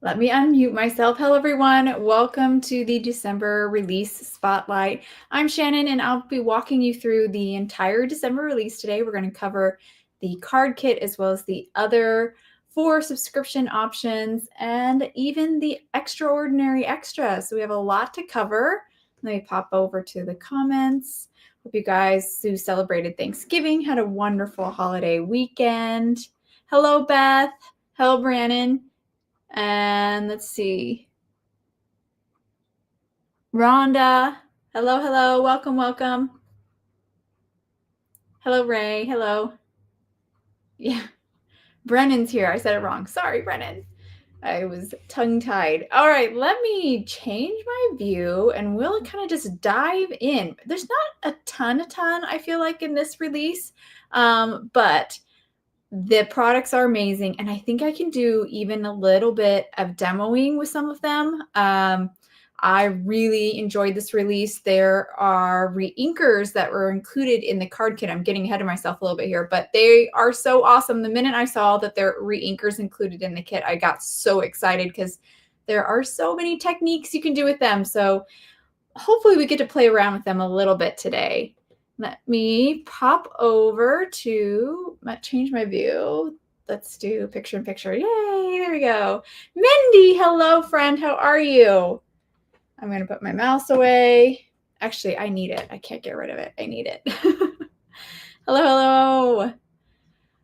Let me unmute myself. Hello, everyone. Welcome to the December release spotlight. I'm Shannon, and I'll be walking you through the entire December release today. We're going to cover the card kit as well as the other 4 subscription options and even the extraordinary extra. So we have a lot to cover. Let me pop over to the comments. Hope you guys who celebrated Thanksgiving had a wonderful holiday weekend. Hello, Beth. Hello, Brandon. And let's see. Rhonda. Hello, hello. Welcome, welcome. Hello, Ray. Hello. Yeah. Brennan's here. I said it wrong. Sorry, Brennan. I was tongue-tied. All right, let me change my view and we'll kind of just dive in. There's not a ton, I feel like, in this release, but the products are amazing. And I think I can do even a little bit of demoing with some of them. I really enjoyed this release. There are re-inkers that were included in the card kit. I'm getting ahead of myself a little bit here, but they are so awesome. The minute I saw that there are re-inkers included in the kit, I got so excited because there are so many techniques you can do with them. So hopefully we get to play around with them a little bit today. Let me pop over to, change my view. Let's do picture in picture. Yay, there we go. Mindy, hello, friend. How are you? I'm going to put my mouse away. Actually, I need it. I can't get rid of it. I need it. Hello, hello.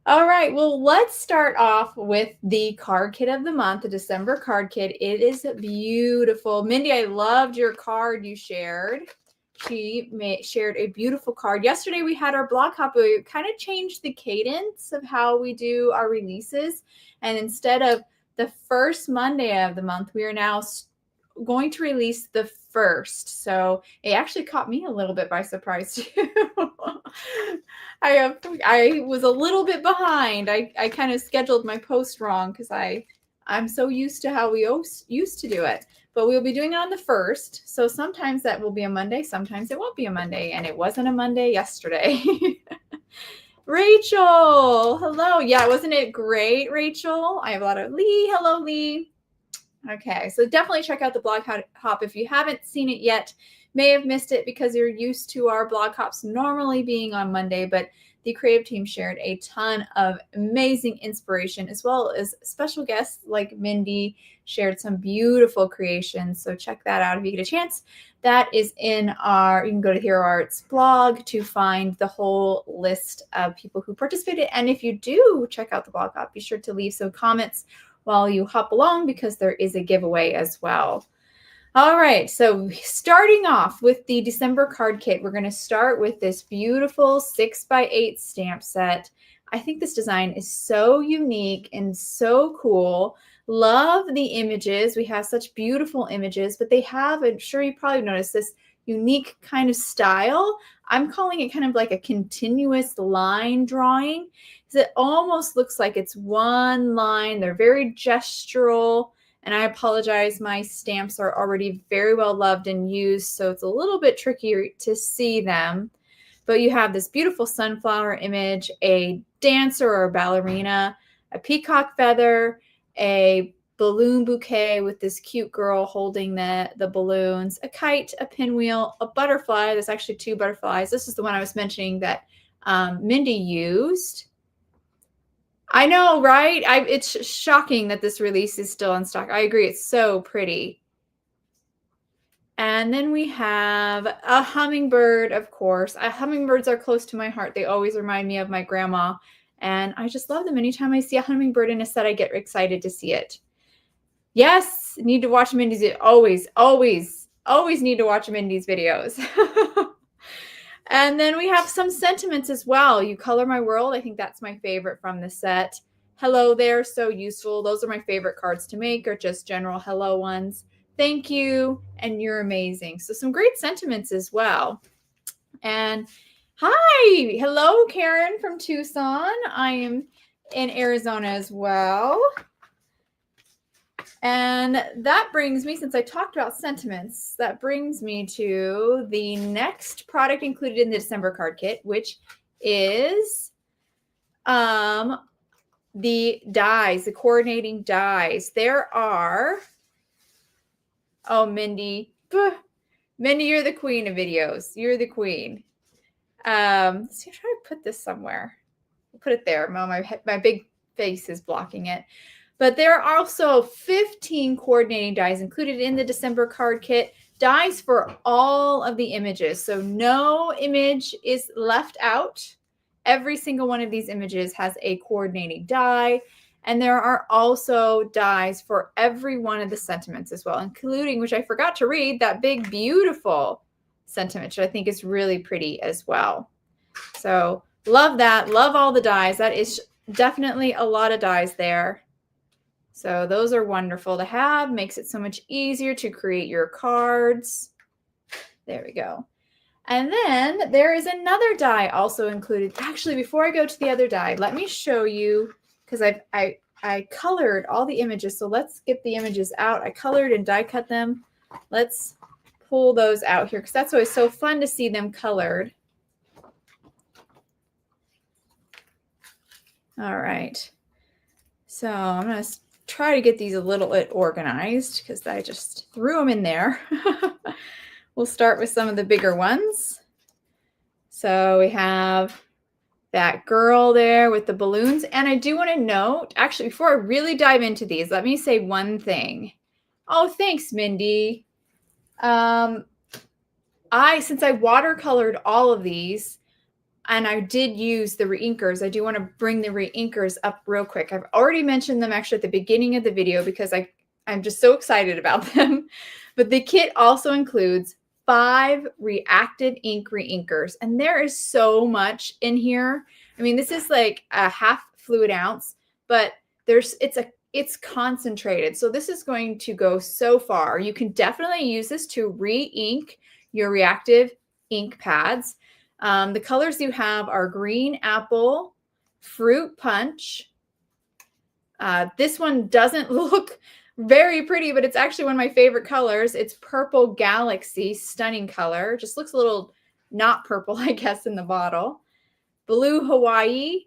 All right, well, let's start off with the card kit of the month, the December card kit. It is beautiful. Mindy, I loved your card you shared. She shared a beautiful card. Yesterday, we had our blog hop. We kind of changed the cadence of how we do our releases. And instead of the first Monday of the month, we are now going to release the first. So it actually caught me a little bit by surprise too. I was a little bit behind. I kind of scheduled my post wrong because I'm so used to how we used to do it. But we'll be doing it on the first. So sometimes that will be a Monday, sometimes it won't be a Monday. And it wasn't a Monday yesterday. Rachel, hello. Yeah, wasn't it great, Rachel? I have a lot of Lee. Hello, Lee. Okay, so definitely check out the blog hop if you haven't seen it yet. May have missed it because you're used to our blog hops normally being on Monday, but the creative team shared a ton of amazing inspiration as well as special guests like Mindy shared some beautiful creations. So check that out if you get a chance. That is in our, you can go to Hero Arts blog to find the whole list of people who participated. And if you do check out the blog hop, be sure to leave some comments while you hop along because there is a giveaway as well. All right, so starting off with the December card kit, we're going to start with this beautiful 6x8 stamp set. I think this design is so unique and so cool. Love the images. We have such beautiful images, but they have, I'm sure you probably noticed, this unique kind of style. I'm calling it kind of like a continuous line drawing because it almost looks like it's one line. They're very gestural. And I apologize, my stamps are already very well loved and used, so it's a little bit trickier to see them. But you have this beautiful sunflower image, a dancer or a ballerina, a peacock feather, a balloon bouquet with this cute girl holding the balloons, a kite, a pinwheel, a butterfly. There's actually 2 butterflies. This is the one I was mentioning that Mindy used. I know, right? It's shocking that this release is still in stock. I agree. It's so pretty. And then we have a hummingbird, of course. Hummingbirds are close to my heart. They always remind me of my grandma. And I just love them. Anytime I see a hummingbird in a set, I get excited to see it. Yes, need to watch Mindy's. Always need to watch Mindy's videos. And then we have some sentiments as well. You color my world. I think that's my favorite from the set. Hello there, so useful. Those are my favorite cards to make, or just general hello ones. Thank you, and you're amazing. So some great sentiments as well. And hi, hello, Karen from Tucson. I am in Arizona as well. And that brings me, since I talked about sentiments, that brings me to the next product included in the December card kit, which is the dies, the coordinating dies. There are, oh, Mindy. Mindy, you're the queen of videos. You're the queen. Let's see, I'm trying to put this somewhere. I'll put it there. My big face is blocking it. But there are also 15 coordinating dies included in the December card kit. Dies for all of the images. So no image is left out. Every single one of these images has a coordinating die. And there are also dies for every one of the sentiments as well, including, which I forgot to read, that big, beautiful sentiment, which I think is really pretty as well. So love that. Love all the dies. That is definitely a lot of dies there. So those are wonderful to have. Makes it so much easier to create your cards. There we go. And then there is another die also included. Actually, before I go to the other die, let me show you, because I colored all the images. So let's get the images out. I colored and die cut them. Let's pull those out here, because that's always so fun to see them colored. All right. So I'm going to try to get these a little bit organized because I just threw them in there. We'll start with some of the bigger ones. So we have that girl there with the balloons. And I do want to note, actually, before I really dive into these, let me say one thing. Oh, thanks, Mindy. Since I watercolored all of these, and I did use the reinkers, I do want to bring the reinkers up real quick. I've already mentioned them actually at the beginning of the video because I'm just so excited about them. But the kit also includes 5 reactive ink reinkers. And there is so much in here. I mean, this is like a half fluid ounce, but it's concentrated. So this is going to go so far. You can definitely use this to re-ink your reactive ink pads. The colors you have are green apple, fruit punch. This one doesn't look very pretty, but it's actually one of my favorite colors. It's purple galaxy, stunning color. Just looks a little not purple, I guess, in the bottle. Blue Hawaii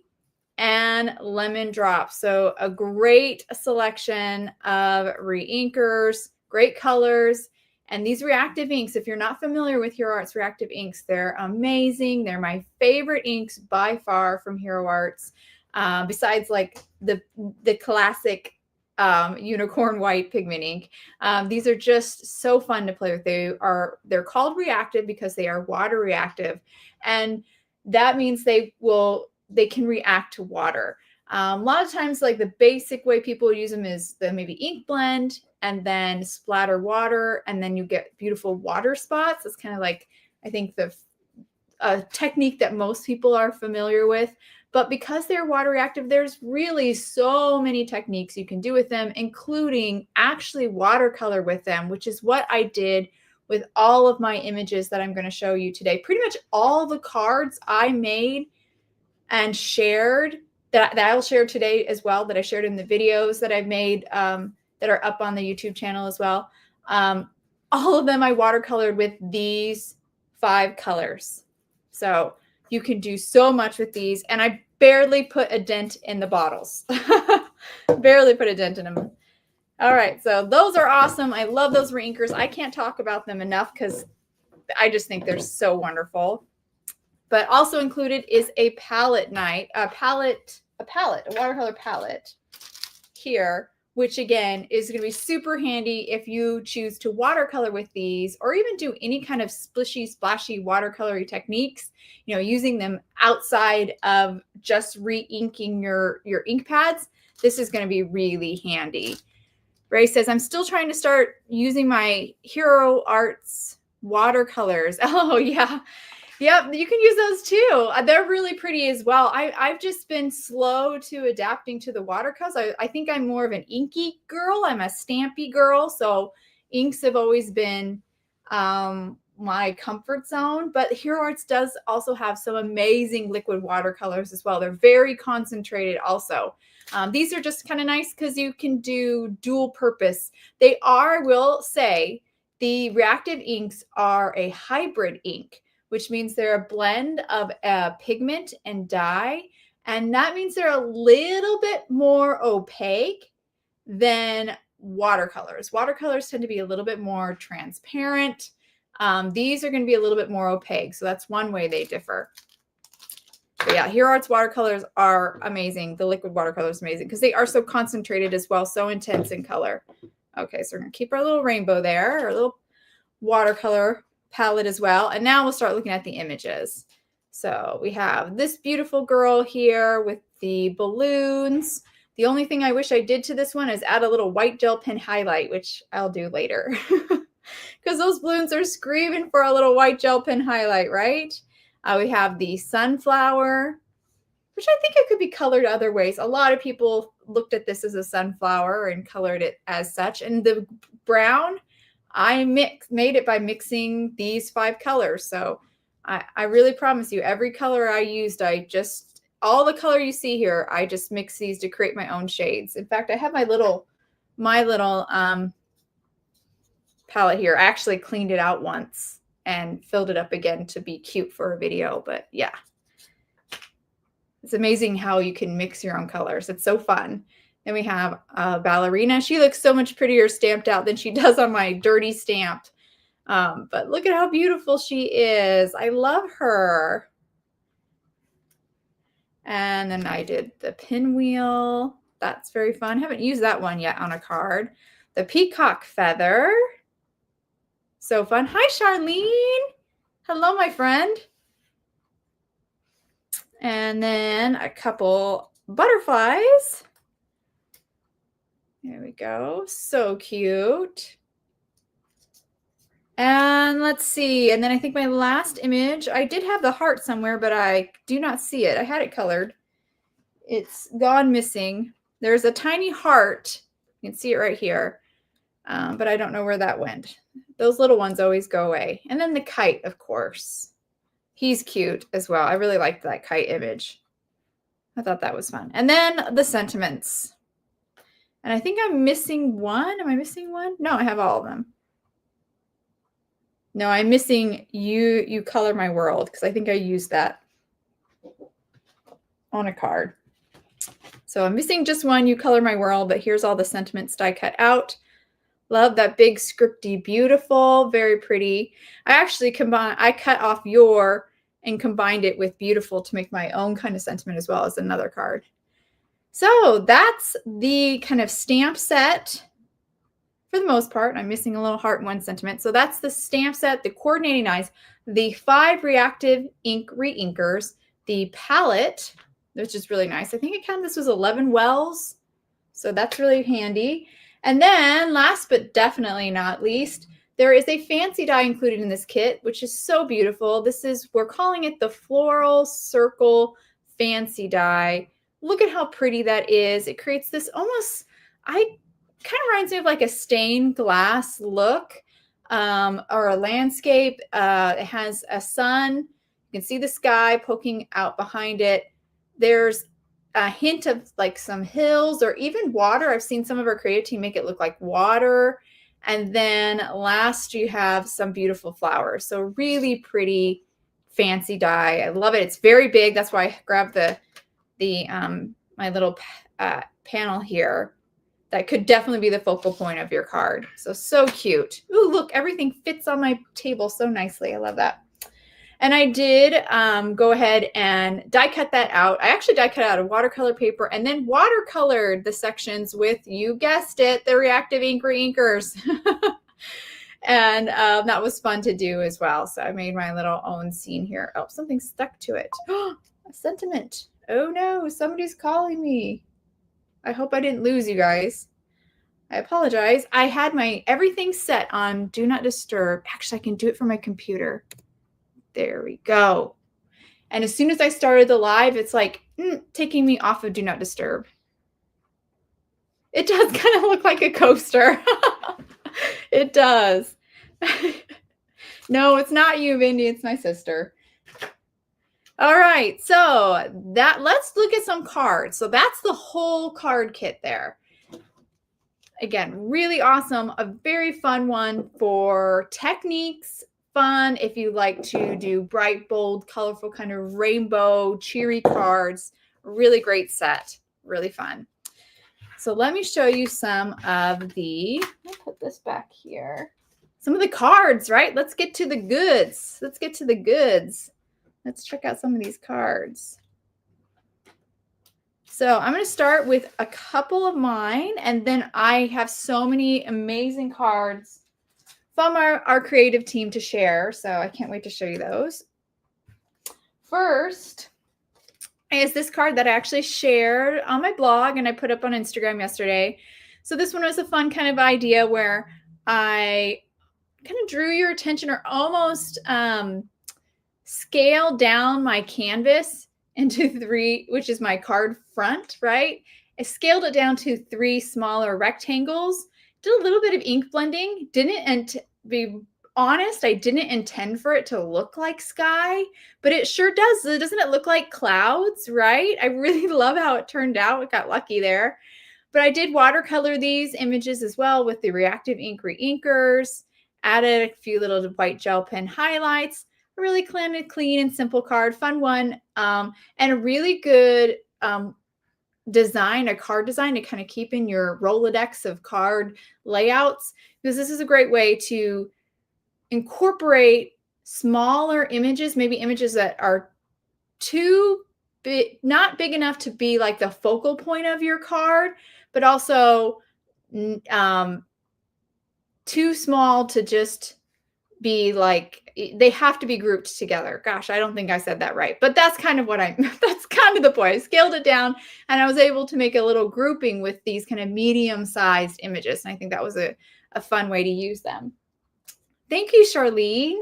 and lemon drop. So a great selection of reinkers, great colors. And these reactive inks, if you're not familiar with Hero Arts reactive inks, they're amazing. They're my favorite inks by far from Hero Arts. Besides like the classic unicorn white pigment ink. These are just so fun to play with. They're called reactive because they are water reactive. And that means they can react to water. A lot of times, like the basic way people use them is the maybe ink blend and then splatter water, and then you get beautiful water spots. That's kind of like, I think, the technique that most people are familiar with. But because they're water reactive, there's really so many techniques you can do with them, including actually watercolor with them, which is what I did with all of my images that I'm going to show you today. Pretty much all the cards I made and shared that I'll share today as well, that I shared in the videos that I've made that are up on the YouTube channel as well. All of them I watercolored with these 5 colors. So you can do so much with these. And I barely put a dent in the bottles. Barely put a dent in them. All right. So those are awesome. I love those reinkers. I can't talk about them enough because I just think they're so wonderful. But also included is a palette knife, a watercolor palette here, which again is going to be super handy if you choose to watercolor with these, or even do any kind of splishy, splashy watercolory techniques, using them outside of just re-inking your ink pads. This is going to be really handy. Ray says, I'm still trying to start using my Hero Arts watercolors. Oh, yeah. Yep, you can use those too. They're really pretty as well. I've just been slow to adapting to the watercolors. I think I'm more of an inky girl. I'm a stampy girl. So inks have always been my comfort zone. But Hero Arts does also have some amazing liquid watercolors as well. They're very concentrated also. These are just kind of nice because you can do dual purpose. They are, I will say, the reactive inks are a hybrid ink, which means they're a blend of pigment and dye, And that means they're a little bit more opaque than watercolors. Watercolors tend to be a little bit more transparent. These are going to be a little bit more opaque. So that's one way they differ. But yeah, Hero Arts watercolors are amazing. The liquid watercolors are amazing because they are so concentrated as well, so intense in color. Okay, so we're going to keep our little rainbow there, our little watercolor palette as well. And now we'll start looking at the images. So we have this beautiful girl here with the balloons. The only thing I wish I did to this one is add a little white gel pen highlight, which I'll do later. Because those balloons are screaming for a little white gel pen highlight, right? We have the sunflower, which I think it could be colored other ways. A lot of people looked at this as a sunflower and colored it as such. And the brown, I made it by mixing these 5 colors. So I really promise you, every color I used, all the color you see here, I just mix these to create my own shades. In fact, I have my little palette here. I actually cleaned it out once and filled it up again to be cute for a video. But yeah, it's amazing how you can mix your own colors. It's so fun. Then we have a ballerina. She looks so much prettier stamped out than she does on my dirty stamp. But look at how beautiful she is. I love her. And then I did the pinwheel. That's very fun. Haven't used that one yet on a card. The peacock feather. So fun. Hi, Charlene. Hello, my friend. And then a couple butterflies. There we go. So cute. And let's see. And then I think my last image, I did have the heart somewhere, but I do not see it. I had it colored. It's gone missing. There's a tiny heart. You can see it right here. But I don't know where that went. Those little ones always go away. And then the kite, of course. He's cute as well. I really liked that kite image. I thought that was fun. And then the sentiments. And I think I'm missing one. Am I missing one? No, I have all of them. No, I'm missing You Color My World because I think I used that on a card. So I'm missing just one, You Color My World, but here's all the sentiments die cut out. Love that big scripty, beautiful, very pretty. I actually cut off Your and combined it with beautiful to make my own kind of sentiment as well as another card. So that's the kind of stamp set for the most part. I'm missing a little heart and one sentiment. So that's the stamp set, the coordinating eyes, the 5 reactive ink reinkers, the palette, which is really nice. I think I counted this was 11 wells. So that's really handy. And then last but definitely not least, there is a fancy die included in this kit, which is so beautiful. We're calling it the Floral Circle Fancy Die. Look at how pretty that is. It creates this almost, kind of reminds me of like a stained glass look or a landscape. It has a sun. You can see the sky poking out behind it. There's a hint of like some hills or even water. I've seen some of our creative team make it look like water. And then last you have some beautiful flowers. So really pretty, fancy die. I love it. It's very big. That's why I grabbed my little panel here. That could definitely be the focal point of your card. So cute. Ooh, look, everything fits on my table so nicely. I love that. And I did go ahead and die cut that out. I actually die cut out of watercolor paper and then watercolored the sections with, you guessed it, the reactive ink reinkers. And that was fun to do as well. So I made my little own scene here. Oh, something stuck to it. A sentiment. Oh no, somebody's calling me. I hope I didn't lose you guys. I apologize. I had everything set on Do Not Disturb. Actually, I can do it from my computer. There we go. And as soon as I started the live, it's like taking me off of Do Not Disturb. It does kind of look like a coaster. It does. No, it's not you, Mindy. It's my sister. All right. So let's look at some cards. So that's the whole card kit there. Again, really awesome. A very fun one for techniques. Fun if you like to do bright, bold, colorful kind of rainbow, cheery cards. really great set. Really fun. So let me show you some of the, I'll put this back here. Some of the cards, right? Let's get to the goods. Let's get to the goods. Let's check out some of these cards. So I'm going to start with a couple of mine, and then I have so many amazing cards from our creative team to share. So I can't wait to show you those. First is this card that I actually shared on my blog and I put up on Instagram yesterday. So this one was a fun kind of idea where I kind of drew your attention, or almost scaled down my canvas into 3, which is my card front, right? I scaled it down to 3 smaller rectangles, did a little bit of ink blending, and be honest, I didn't intend for it to look like sky, but it sure does. Doesn't it look like clouds, right? I really love how it turned out. I got lucky there. But I did watercolor these images as well with the reactive ink reinkers, added a few little white gel pen highlights, a really clean and simple card, fun one, and a really good design, a card design to kind of keep in your Rolodex of card layouts, because this is a great way to incorporate smaller images, maybe images that are too big, not big enough to be like the focal point of your card, but also too small to just be like, they have to be grouped together. Gosh, I don't think I said that right, but that's kind of what that's kind of the point. I scaled it down and I was able to make a little grouping with these kind of medium-sized images. And I think that was a fun way to use them. Thank you, Charlene.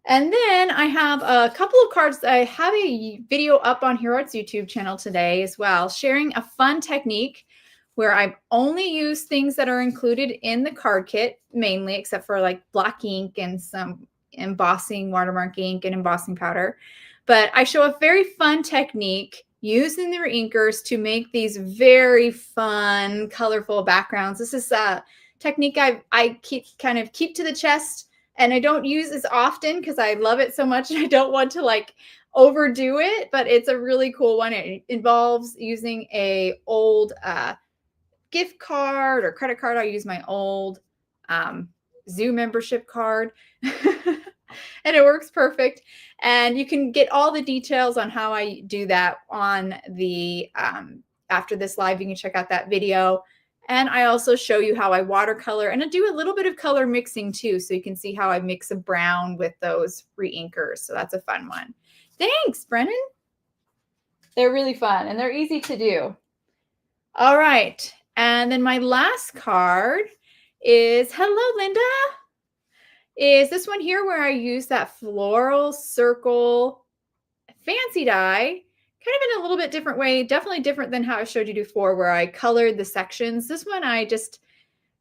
And then I have a couple of cards. I have a video up on Hero Arts YouTube channel today as well, sharing a fun technique where I only use things that are included in the card kit, mainly, except for like black ink and some embossing watermark ink and embossing powder. But I show a very fun technique using the reinkers to make these very fun, colorful backgrounds. This is a technique I keep to the chest, and I don't use as often because I love it so much and I don't want to like overdo it, but it's a really cool one. It involves using a old gift card or credit card. I use my old zoo membership card and it works perfect. And you can get all the details on how I do that on the after this live. You can check out that video. And I also show you how I watercolor, and I do a little bit of color mixing too. So you can see how I mix a brown with those reinkers. So that's a fun one. Thanks, Brennan. They're really fun and they're easy to do. All right. And then my last card is, hello, Linda, is this one here where I use that floral circle fancy die, kind of in a little bit different way, definitely different than how I showed you before where I colored the sections. This one I just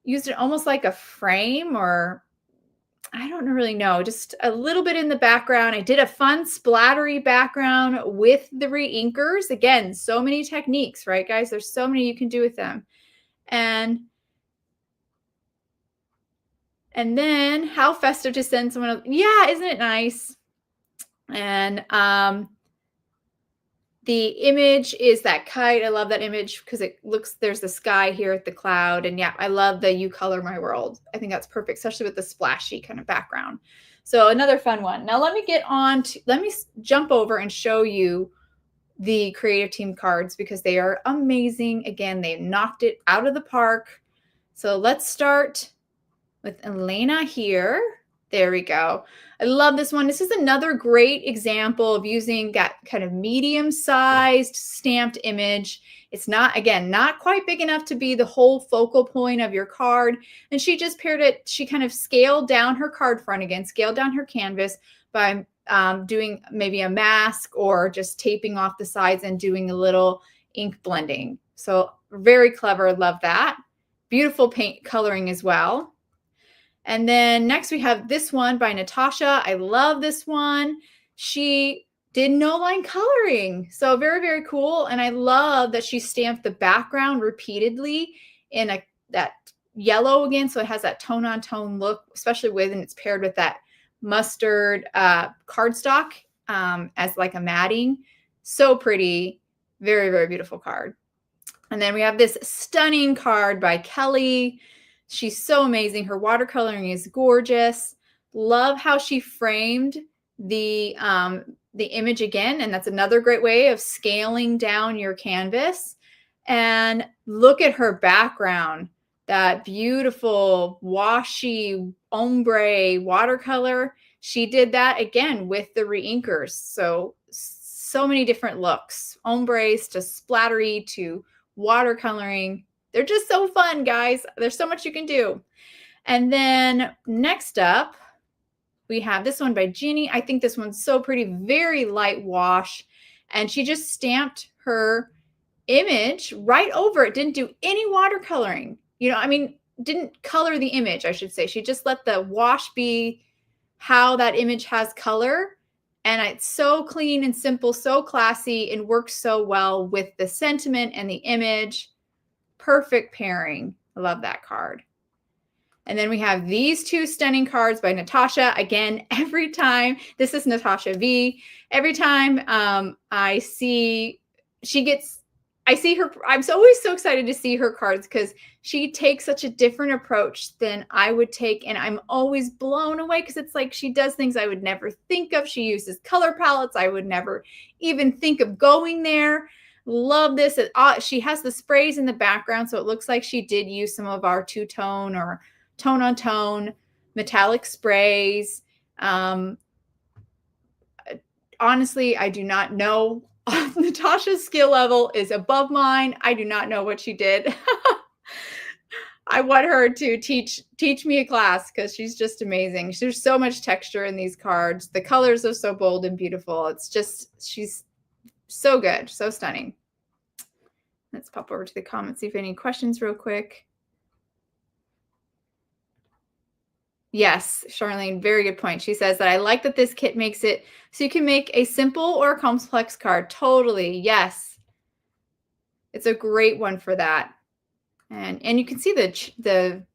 used it almost like a frame, or I don't really know, just a little bit in the background. I did a fun splattery background with the reinkers. Again, so many techniques, right, guys? There's so many you can do with them. And then how festive to send someone else. Yeah, isn't it nice? And the image is that kite. I love that image because it looks, there's the sky here at the cloud. And yeah, I love the You Color My World. I think that's perfect, especially with the splashy kind of background. So another fun one. Now let me jump over and show you the creative team cards because they are amazing. Again, they knocked it out of the park. So let's start with Elena here. There we go. I love this one. This is another great example of using that kind of medium-sized stamped image. It's not, again, not quite big enough to be the whole focal point of your card. And she just paired it, she kind of scaled down her card front again, scaled down her canvas by doing maybe a mask or just taping off the sides and doing a little ink blending. So very clever. Love that. Beautiful paint coloring as well. And then next we have this one by Natasha. I love this one. She did no line coloring. So very, very cool. And I love that she stamped the background repeatedly in that yellow again. So it has that tone on tone look, especially when it's paired with that mustard cardstock as like a matting. So pretty. Very, very beautiful card. And then we have this stunning card by Kelly. She's so amazing. Her watercoloring is gorgeous. Love how she framed the image again. And that's another great way of scaling down your canvas. And look at her background, that beautiful washy ombre watercolor. She did that again with the reinkers. So many different looks, ombres to splattery to watercoloring. They're just so fun, guys. There's so much you can do. And then next up, we have this one by Jeannie. I think this one's so pretty, very light wash. And she just stamped her image right over it. Didn't do any watercoloring. Didn't color the image, I should say. She just let the wash be how that image has color. And it's so clean and simple, so classy, and works so well with the sentiment and the image. Perfect pairing. I love that card. And then we have these two stunning cards by Natasha. Again, every time, this is Natasha V. Every time I see her, I'm always so excited to see her cards because she takes such a different approach than I would take. And I'm always blown away because it's like she does things I would never think of. She uses color palettes I would never even think of going there. Love this. She has the sprays in the background, so it looks like she did use some of our two-tone or tone-on-tone metallic sprays. Honestly, I do not know. Natasha's skill level is above mine. I do not know what she did. I want her to teach me a class because she's just amazing. There's so much texture in these cards. The colors are so bold and beautiful. It's just, she's so good, so stunning. Let's pop over to the comments, see if any questions real quick. Yes, Charlene, very good point. She says that I like that this kit makes it so you can make a simple or a complex card. Totally, yes. It's a great one for that. And you can see the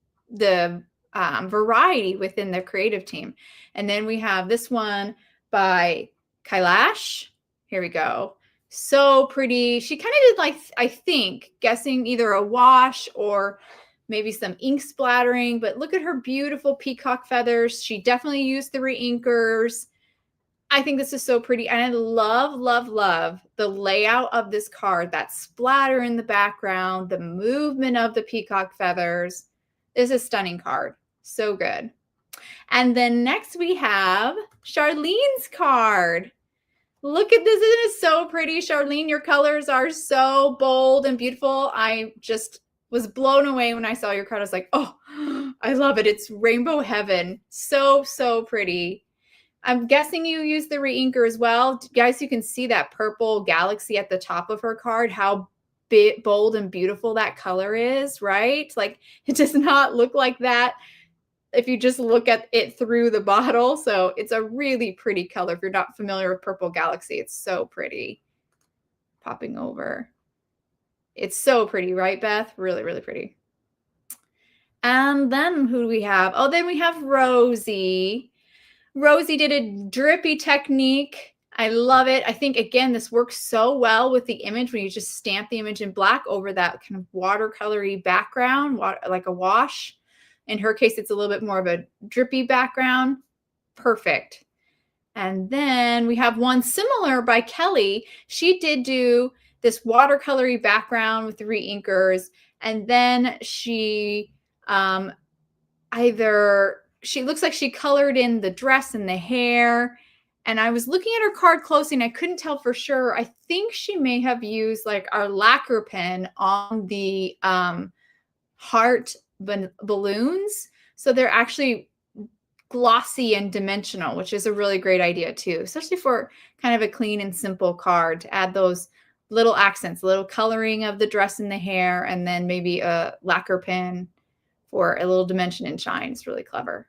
variety within the creative team. And then we have this one by Kailash. Here we go. So pretty. She kind of did, like, I think, guessing either a wash or maybe some ink splattering, but look at her beautiful peacock feathers. She definitely used the reinkers. I think this is so pretty. And I love, love, love the layout of this card, that splatter in the background, the movement of the peacock feathers. This is a stunning card. So good. And then next we have Charlene's card. Look at this. It is so pretty. Charlene, your colors are so bold and beautiful. I just was blown away when I saw your card. I was like, oh, I love it. It's rainbow heaven. So, so pretty. I'm guessing you use the reinker as well. Guys, you can see that purple galaxy at the top of her card, how bold and beautiful that color is, right? Like, it does not look like that if you just look at it through the bottle. So it's a really pretty color. If you're not familiar with purple galaxy, it's so pretty. Popping over. It's so pretty, right, Beth? Really, really pretty. And then who do we have? Oh, then we have Rosie. Rosie did a drippy technique. I love it. I think, again, this works so well with the image when you just stamp the image in black over that kind of watercolory background, like a wash. In her case, it's a little bit more of a drippy background. Perfect. And then we have one similar by Kelly. She did do this watercolory background with the reinkers, and then she she looks like she colored in the dress and the hair. And I was looking at her card closely and I couldn't tell for sure. I think she may have used like our lacquer pen on the heart balloons. So they're actually glossy and dimensional, which is a really great idea too, especially for kind of a clean and simple card, to add those little accents, a little coloring of the dress and the hair, and then maybe a lacquer pen for a little dimension and shine. It's really clever.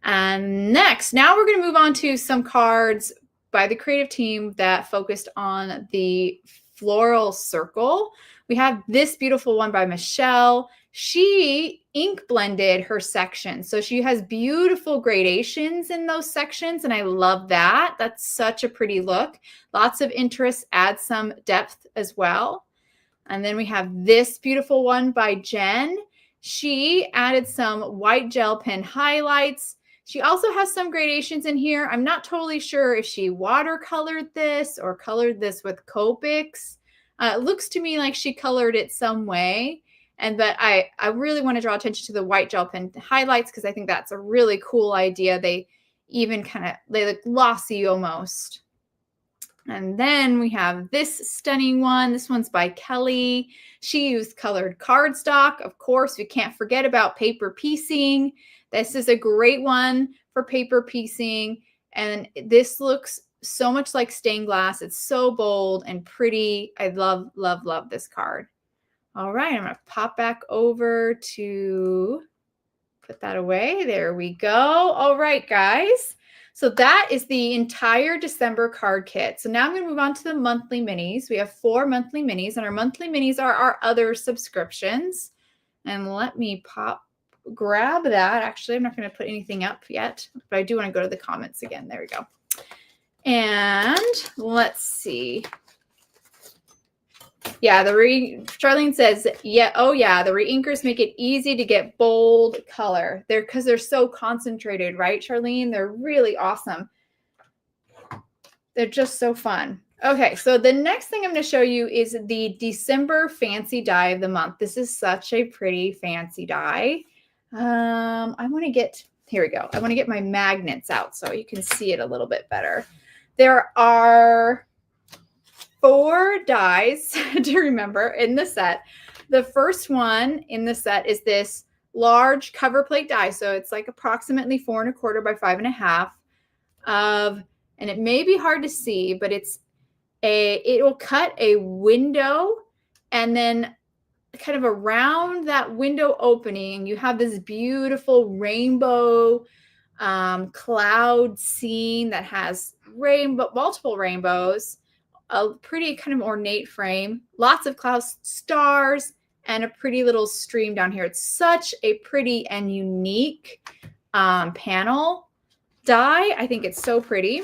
And next, now we're going to move on to some cards by the creative team that focused on the floral circle. We have this beautiful one by Michelle. she ink blended her section. So she has beautiful gradations in those sections, and I love that. That's such a pretty look. Lots of interest, adds some depth as well. And then we have this beautiful one by Jen. She added some white gel pen highlights. She also has some gradations in here. I'm not totally sure if she watercolored this or colored this with Copics. It looks to me like she colored it some way. But I really want to draw attention to the white gel pen highlights because I think that's a really cool idea. They even they look glossy almost. And then we have this stunning one. This one's by Kelly. She used colored cardstock. Of course, we can't forget about paper piecing. This is a great one for paper piecing. And this looks so much like stained glass. It's so bold and pretty. I love, love, love this card. All right, I'm going to pop back over to put that away. There we go. All right, guys. So that is the entire December card kit. So now I'm going to move on to the monthly minis. We have 4 monthly minis, and our monthly minis are our other subscriptions. And let me grab that. Actually, I'm not going to put anything up yet, but I do want to go to the comments again. There we go. And let's see. Yeah, Charlene says, yeah, oh yeah, the reinkers make it easy to get bold color. Because they're so concentrated, right, Charlene? They're really awesome. They're just so fun. Okay, so the next thing I'm going to show you is the December fancy die of the month. This is such a pretty fancy die. I want to get, here we go. I want to get my magnets out so you can see it a little bit better. There are 4 dies to remember in the set. The first one in the set is this large cover plate die. So it's like approximately 4 1/4 by 5 1/2 and it may be hard to see, but it will cut a window, and then kind of around that window opening, you have this beautiful rainbow cloud scene that has multiple rainbows. A pretty kind of ornate frame, lots of clouds, stars, and a pretty little stream down here. It's such a pretty and unique panel die. I think it's so pretty.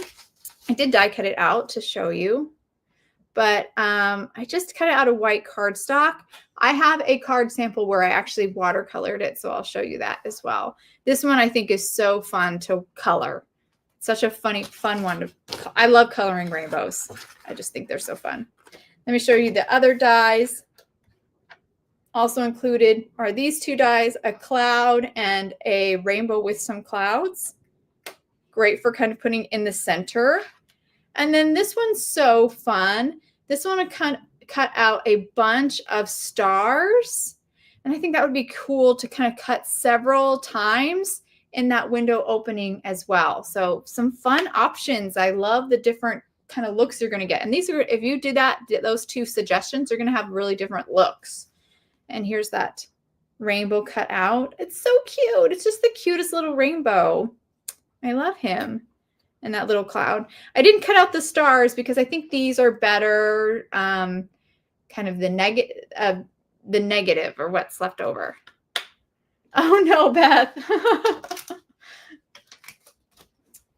I did die cut it out to show you, but I just cut it out of white cardstock. I have a card sample where I actually watercolored it, so I'll show you that as well. This one I think is so fun to color. Such a fun one. I love coloring rainbows. I just think they're so fun. Let me show you the other dies. Also included are these 2 dies, a cloud and a rainbow with some clouds. Great for kind of putting in the center. And then this one's so fun. This one I cut out a bunch of stars. And I think that would be cool to kind of cut several times in that window opening as well. So some fun options. I love the different kind of looks you're going to get. And these are, if you did those 2 suggestions, you're going to have really different looks. And here's that rainbow cut out. It's so cute. It's just the cutest little rainbow. I love him. And that little cloud. I didn't cut out the stars because I think these are better, kind of the negative or what's left over. Oh no, Beth.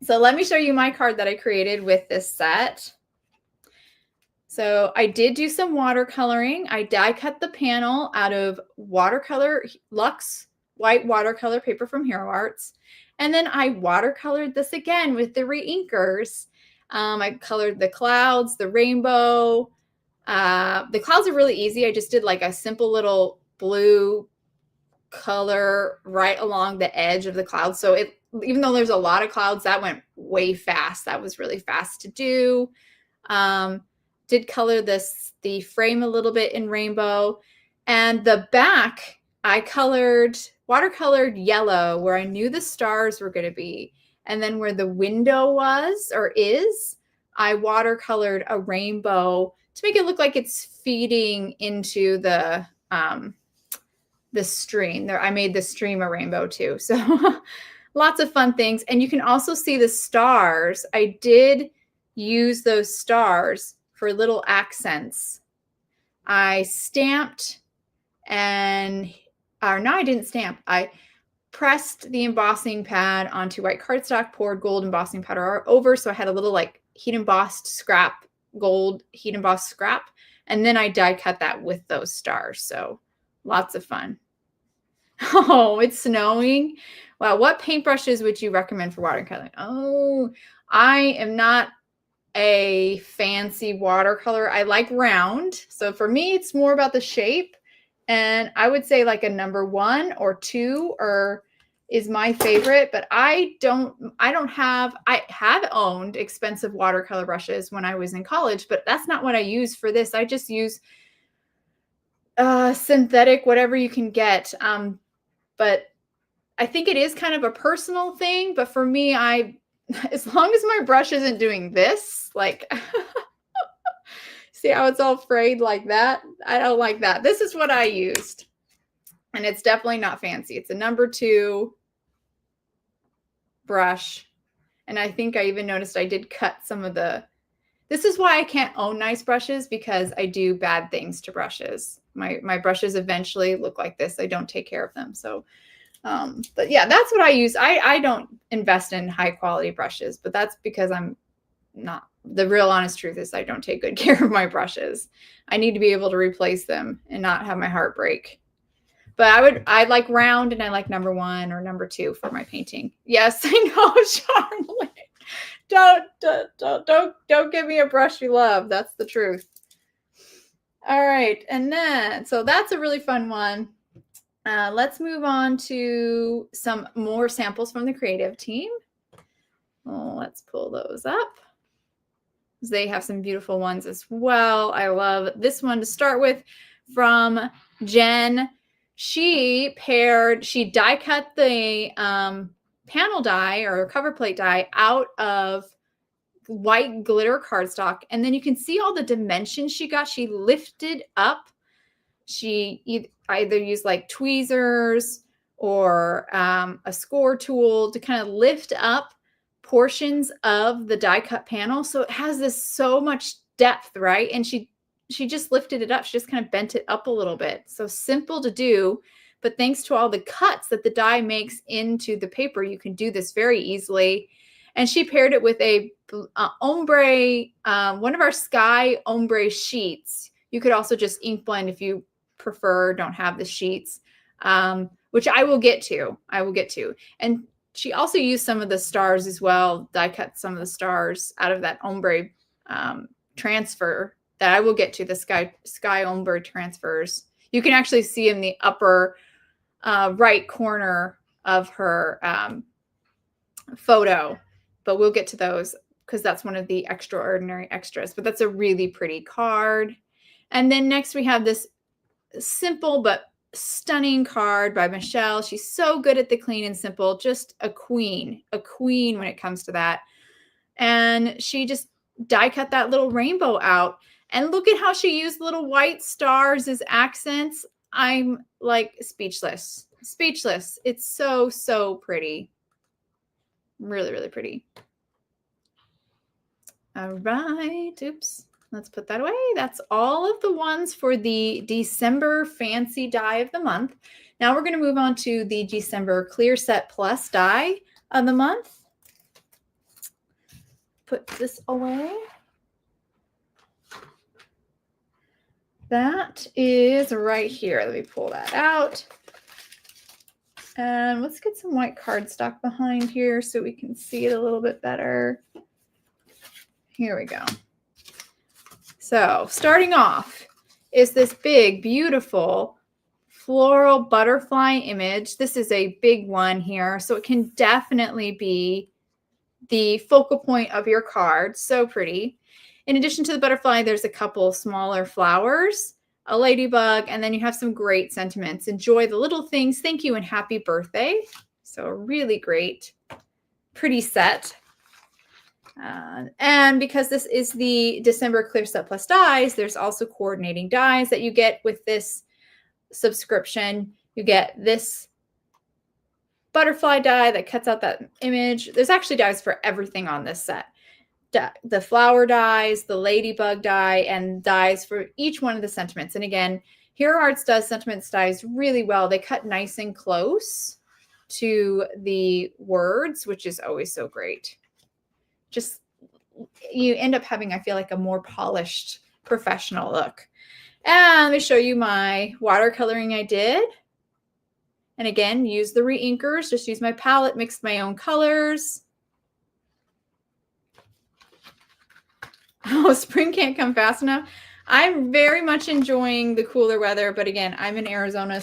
So let me show you my card that I created with this set. So I did do some watercoloring. I die cut the panel out of Luxe white watercolor paper from Hero Arts. And then I watercolored this again with the reinkers. I colored the clouds, the rainbow. The clouds are really easy. I just did like a simple little blue color right along the edge of the cloud. So even though there's a lot of clouds, that went way fast. That was really fast to do. Did color the frame a little bit in rainbow. And the back, I watercolored yellow where I knew the stars were going to be. And then where the window was or is, I watercolored a rainbow to make it look like it's feeding into the stream. There, I made the stream a rainbow too. So lots of fun things. And you can also see the stars. I did use those stars for little accents. I stamped and or no, I didn't stamp. I pressed the embossing pad onto white cardstock, poured gold embossing powder over. So I had a little like heat embossed scrap, gold heat embossed scrap. And then I die cut that with those stars. So lots of fun. Oh, it's snowing. Wow. What paintbrushes would you recommend for watercoloring? Oh, I am not a fancy watercolor. I like round. So for me, it's more about the shape. And I would say like a number 1 or 2 is my favorite, but I have owned expensive watercolor brushes when I was in college, but that's not what I use for this. I just use synthetic, whatever you can get. But I think it is kind of a personal thing, but for me, as long as my brush isn't doing this, like, see how it's all frayed like that? I don't like that. This is what I used. And it's definitely not fancy. It's a number 2 brush. And I think I even noticed I did cut some of this is why I can't own nice brushes, because I do bad things to brushes. My brushes eventually look like this. I don't take care of them. So, but yeah, that's what I use. I don't invest in high quality brushes, but that's because I'm not. The real honest truth is I don't take good care of my brushes. I need to be able to replace them and not have my heart break. But I like round, and I like number 1 or number 2 for my painting. Yes, I know, Charlotte. Don't give me a brush you love. That's the truth. All right, and then so that's a really fun one. Let's move on to some more samples from the creative team. Oh, let's pull those up. They have some beautiful ones as well. I love this one to start with from Jen. She die cut the panel die or cover plate die out of white glitter cardstock. And then you can see all the dimensions she got. She lifted up. She either used like tweezers or a score tool to kind of lift up portions of the die cut panel. So it has this so much depth, right? And she just lifted it up. She just kind of bent it up a little bit. So simple to do, but thanks to all the cuts that the die makes into the paper, you can do this very easily. And she paired it with a ombre, one of our sky ombre sheets. You could also just ink blend if you prefer, don't have the sheets, which I will get to. And she also used some of the stars as well. Die cut some of the stars out of that ombre transfer that I will get to, the sky ombre transfers. You can actually see in the upper right corner of her photo, but we'll get to those because that's one of the extraordinary extras. But that's a really pretty card. And then next we have this simple but stunning card by Michelle. She's so good at the clean and simple, just a queen when it comes to that. And she just die cut that little rainbow out. And look at how she used little white stars as accents. I'm like speechless. It's so, so pretty. Really, really pretty. All right. Oops. Let's put that away. That's all of the ones for the December Fancy Die of the month. Now we're going to move on to the December Clear Set Plus Die of the month. Put this away. That is right here. Let me pull that out. And let's get some white cardstock behind here so we can see it a little bit better. Here we go. So starting off is this big, beautiful floral butterfly image. This is a big one here, so it can definitely be the focal point of your card. So pretty. In addition to the butterfly, there's a couple smaller flowers, a ladybug, and then you have some great sentiments. Enjoy the little things. Thank you and happy birthday. So a really great, pretty set. And because this is the December Clear Set Plus dies, there's also coordinating dies that you get with this subscription. You get this butterfly die that cuts out that image. There's actually dies for everything on this set. The flower dies, the ladybug die, and dies for each one of the sentiments. And again, Hero Arts does sentiment dies really well. They cut nice and close to the words, which is always so great. Just, you end up having, I feel like, a more polished professional look. And let me show you my watercoloring I did. And again, use the re-inkers, just use my palette, mixed my own colors. Oh, spring can't come fast enough. I'm very much enjoying the cooler weather, but again, I'm in Arizona,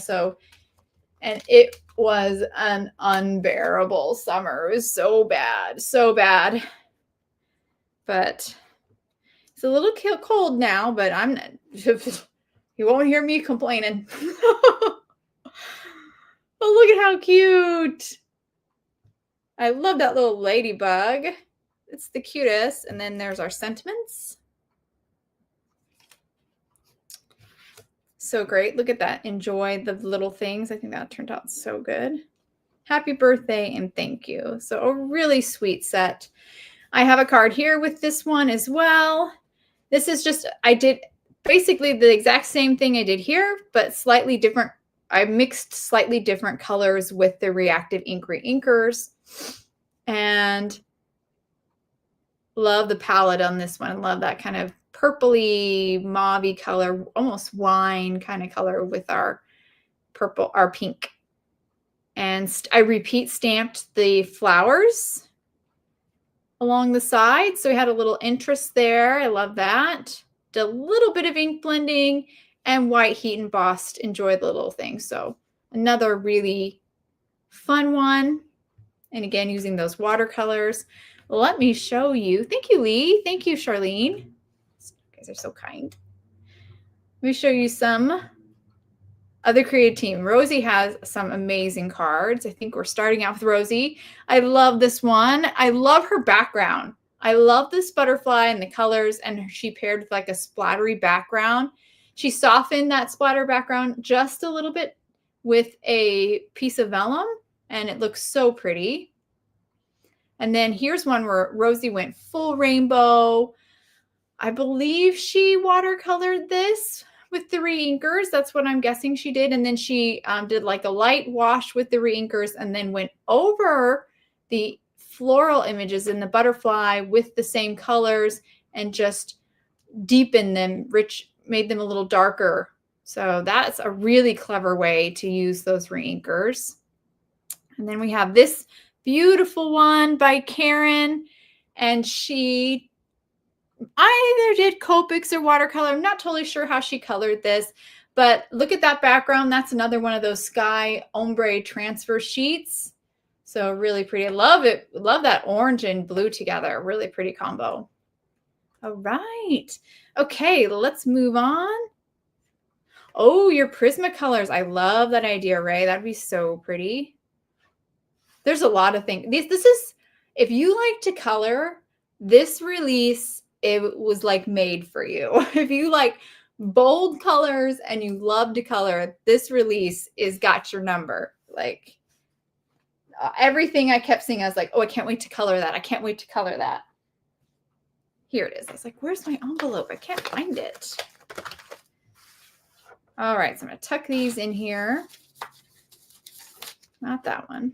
and it was an unbearable summer. It was so bad, so bad. But it's a little cold now, but I'm not, you won't hear me complaining. Oh, look at how cute. I love that little ladybug. It's the cutest. And then there's our sentiments. So great. Look at that. Enjoy the little things. I think that turned out so good. Happy birthday and thank you. So a really sweet set. I have a card here with this one as well. This is just, I did basically the exact same thing I did here, but slightly different. I mixed slightly different colors with the reactive ink re-inkers, and love the palette on this one. Love that kind of purpley mauvey color, almost wine kind of color with our purple, our pink. And I repeat stamped the flowers along the side. So we had a little interest there. I love that. Did a little bit of ink blending and white heat embossed. Enjoy the little thing. So another really fun one. And again, using those watercolors. Let me show you. Thank you, Lee. Thank you, Charlene. You guys are so kind. Let me show you some other creative team. Rosie has some amazing cards. I think we're starting out with Rosie. I love this one. I love her background. I love this butterfly and the colors, and she paired with like a splattery background. She softened that splatter background just a little bit with a piece of vellum, and it looks so pretty. And then here's one where Rosie went full rainbow. I believe she watercolored this with the re-inkers. That's what I'm guessing she did. And then she did like a light wash with the re-inkers and then went over the floral images in the butterfly with the same colors and just deepened them, made them a little darker. So that's a really clever way to use those re-inkers. And then we have this beautiful one by Karen, and she either did Copics or watercolor. I'm not totally sure how she colored this, but look at that background. That's another one of those sky ombre transfer sheets. So really pretty. I love it. Love that orange and blue together. Really pretty combo. All right. Okay, let's move on. Oh, your Prismacolors. I love that idea, Ray. That'd be so pretty. There's a lot of things. This is, if you like to color, this release, it was like made for you. If you like bold colors and you love to color, this release is got your number. Like everything I kept seeing, I was like, oh, I can't wait to color that. I can't wait to color that. Here it is. I was like, where's my envelope? I can't find it. All right, so I'm going to tuck these in here. Not that one.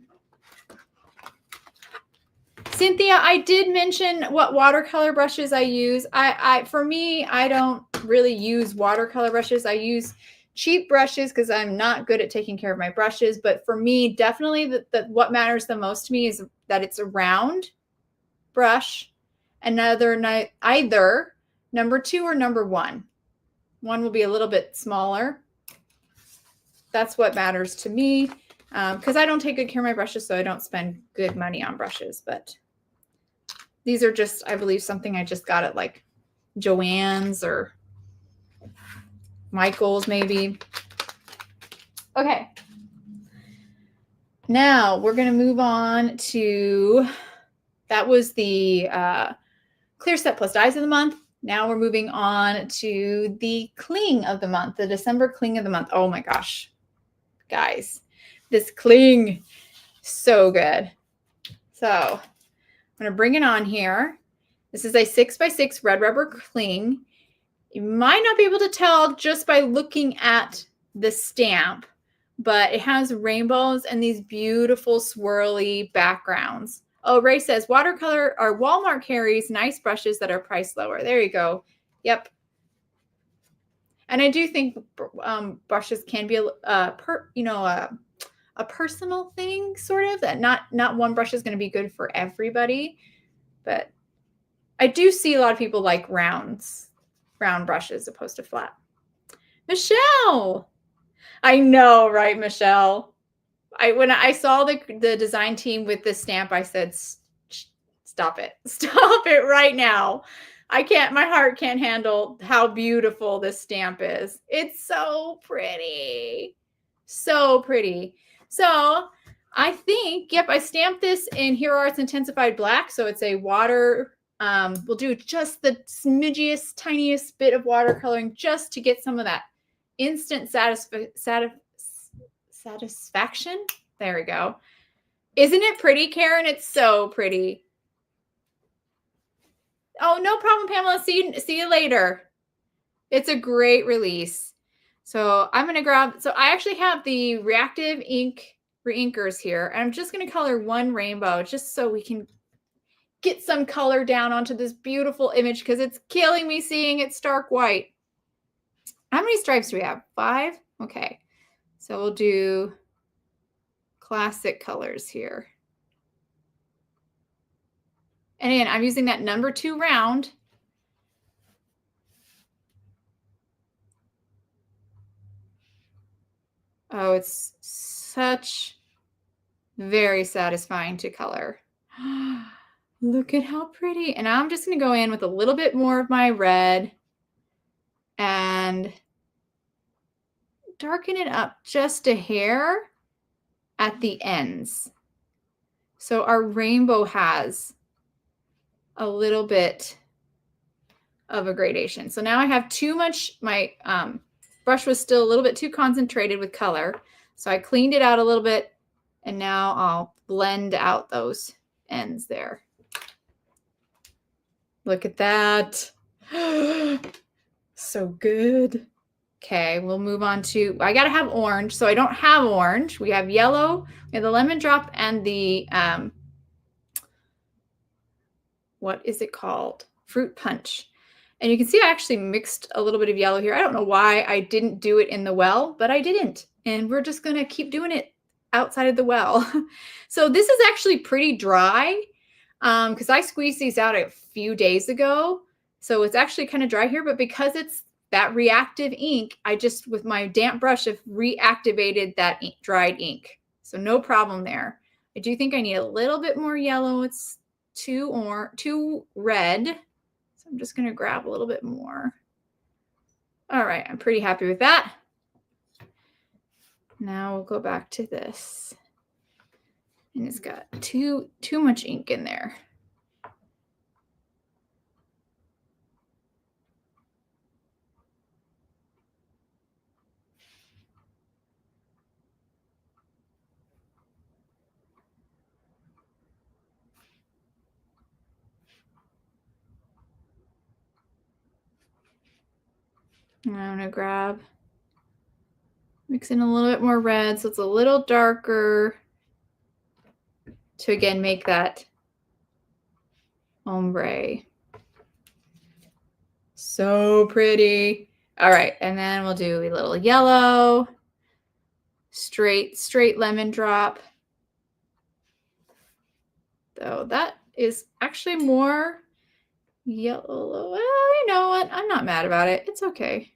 Cynthia, I did mention what watercolor brushes I use. For me, I don't really use watercolor brushes. I use cheap brushes because I'm not good at taking care of my brushes. But for me, definitely what matters the most to me is that it's a round brush. Either number 2 or number 1. One will be a little bit smaller. That's what matters to me because I don't take good care of my brushes, so I don't spend good money on brushes. But these are just, I believe, something I just got at like Joann's or Michael's maybe. Okay. Now we're going to move on to, that was the Clear Set Plus Dies of the month. Now we're moving on to the cling of the month, the December cling of the month. Oh my gosh, guys, this cling, so good. So I'm going to bring it on here. This is a 6x6 red rubber cling. You might not be able to tell just by looking at the stamp, but it has rainbows and these beautiful swirly backgrounds. Oh, Ray says watercolor or Walmart carries nice brushes that are priced lower. There you go. Yep. And I do think brushes can be a personal thing, sort of. That not one brush is going to be good for everybody, but I do see a lot of people like round brushes opposed to flat. Michelle, I know, right, Michelle? When I saw the design team with this stamp, I said, "Stop it! Stop it right now! I can't. My heart can't handle how beautiful this stamp is. It's so pretty, so pretty." So I think, yep, I stamped this in Hero Arts Intensified Black, so it's a water. We'll do just the smidgiest, tiniest bit of watercoloring just to get some of that instant satisfaction. There we go. Isn't it pretty, Karen? It's so pretty. Oh, no problem, Pamela. See you later. It's a great release. So I'm going to grab, so I actually have the reactive ink reinkers here. And I'm just going to color one rainbow just so we can get some color down onto this beautiful image because it's killing me seeing it stark white. How many stripes do we have? 5? Okay. So we'll do classic colors here. And again, I'm using that number 2 round. Oh, it's such very satisfying to color. Look at how pretty. And I'm just going to go in with a little bit more of my red and darken it up just a hair at the ends. So our rainbow has a little bit of a gradation. So now I have too much, my brush was still a little bit too concentrated with color. So I cleaned it out a little bit and now I'll blend out those ends there. Look at that. So good. Okay, we'll move on to, I gotta have orange, so I don't have orange. We have yellow, we have the lemon drop and the, what is it called? Fruit punch. And you can see I actually mixed a little bit of yellow here. I don't know why I didn't do it in the well, but I didn't. And we're just gonna keep doing it outside of the well. So this is actually pretty dry because I squeezed these out a few days ago. So it's actually kind of dry here, but because it's that reactive ink, I just, with my damp brush, have reactivated that dried ink. So no problem there. I do think I need a little bit more yellow. It's too red. So I'm just going to grab a little bit more. All right, I'm pretty happy with that. Now we'll go back to this. And it's got too much ink in there. I'm going to mix in a little bit more red so it's a little darker to again make that ombre. So pretty. All right, and then we'll do a little yellow, straight lemon drop. So that is actually more yellow. Well, you know what? I'm not mad about it. It's okay.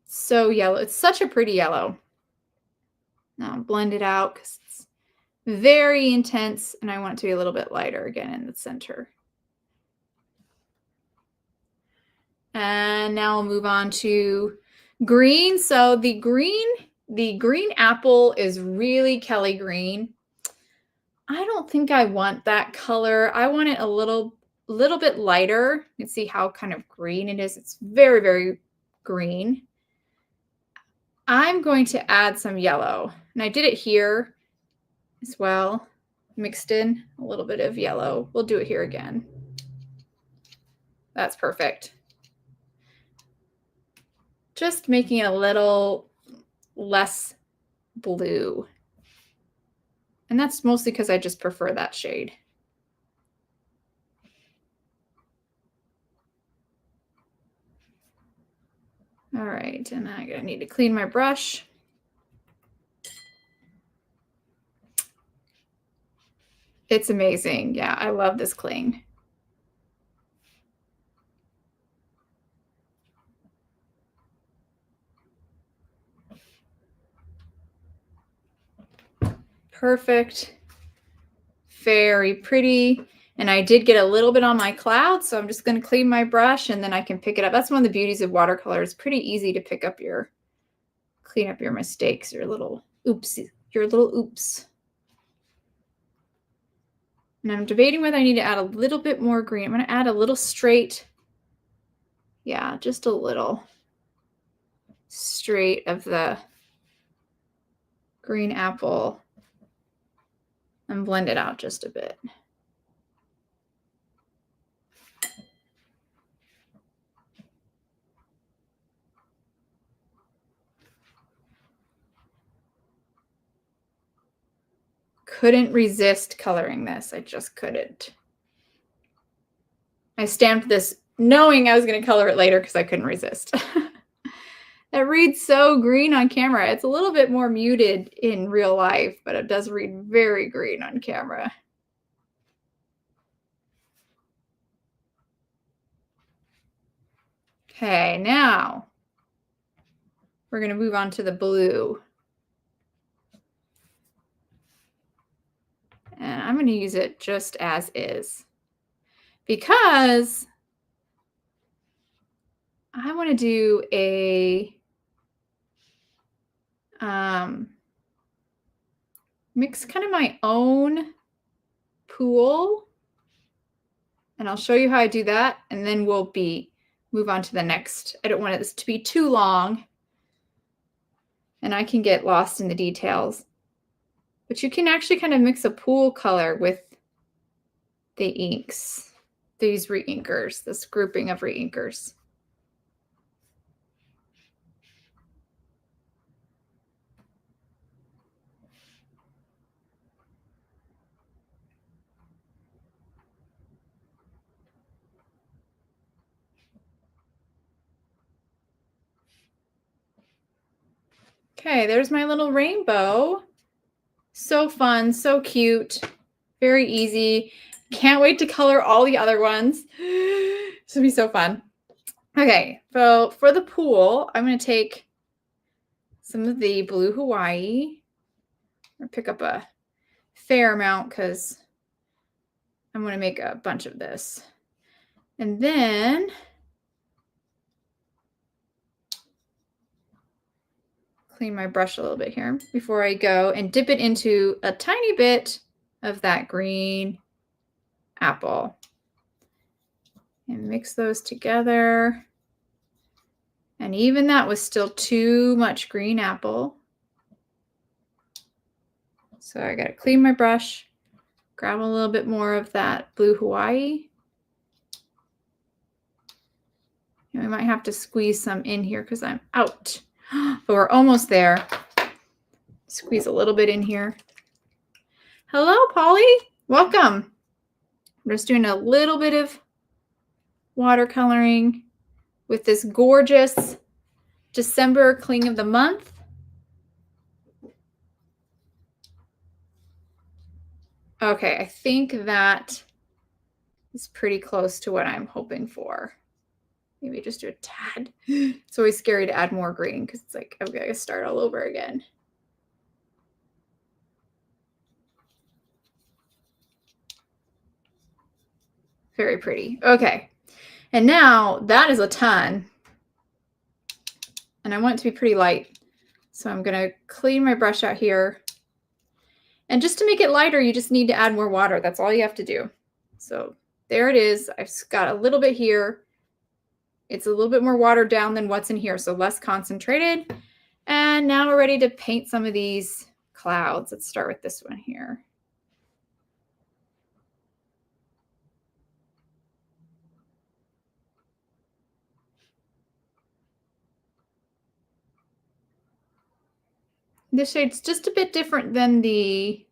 So yellow. It's such a pretty yellow. Now blend it out because it's very intense and I want it to be a little bit lighter again in the center. And now we'll move on to green. So the green apple is really Kelly green. I don't think I want that color. I want it a little bit lighter. You can see how kind of green it is. It's very, very green. I'm going to add some yellow. And I did it here as well. Mixed in a little bit of yellow. We'll do it here again. That's perfect. Just making it a little less blue. And that's mostly because I just prefer that shade. All right, and I'm gonna need to clean my brush. It's amazing. Yeah, I love this cling. Perfect. Very pretty. And I did get a little bit on my cloud, so I'm just going to clean my brush and then I can pick it up. That's one of the beauties of watercolor. It's pretty easy to pick up clean up your mistakes, your little oops. And I'm debating whether I need to add a little bit more green. I'm going to add a little straight. Yeah, just a little straight of the green apple and blend it out just a bit. Couldn't resist coloring this. I just couldn't. I stamped this knowing I was going to color it later because I couldn't resist. It reads so green on camera. It's a little bit more muted in real life, but it does read very green on camera. Okay, now we're going to move on to the blue. And I'm going to use it just as is because I want to do a mix kind of my own pool. And I'll show you how I do that. And then we'll move on to the next. I don't want this to be too long. And I can get lost in the details. But you can actually kind of mix a pool color with the inks, these reinkers, this grouping of reinkers. Okay, there's my little rainbow. So fun, so cute, very easy. Can't wait to color all the other ones. This will be so fun. Okay, so for the pool, I'm going to take some of the blue Hawaii. Or pick up a fair amount because I'm going to make a bunch of this. And then clean my brush a little bit here before I go and dip it into a tiny bit of that green apple. And mix those together. And even that was still too much green apple. So I got to clean my brush, grab a little bit more of that blue Hawaii. And we might have to squeeze some in here because I'm out. But we're almost there. Squeeze a little bit in here. Hello, Polly. Welcome. I'm just doing a little bit of watercoloring with this gorgeous December cling of the month. Okay, I think that is pretty close to what I'm hoping for. Maybe just do a tad. It's always scary to add more green because it's like, I've got to start all over again. Very pretty. Okay. And now that is a ton. And I want it to be pretty light. So I'm going to clean my brush out here. And just to make it lighter, you just need to add more water. That's all you have to do. So there it is. I've got a little bit here. It's a little bit more watered down than what's in here, so less concentrated. And now we're ready to paint some of these clouds. Let's start with this one here. This shade's just a bit different than the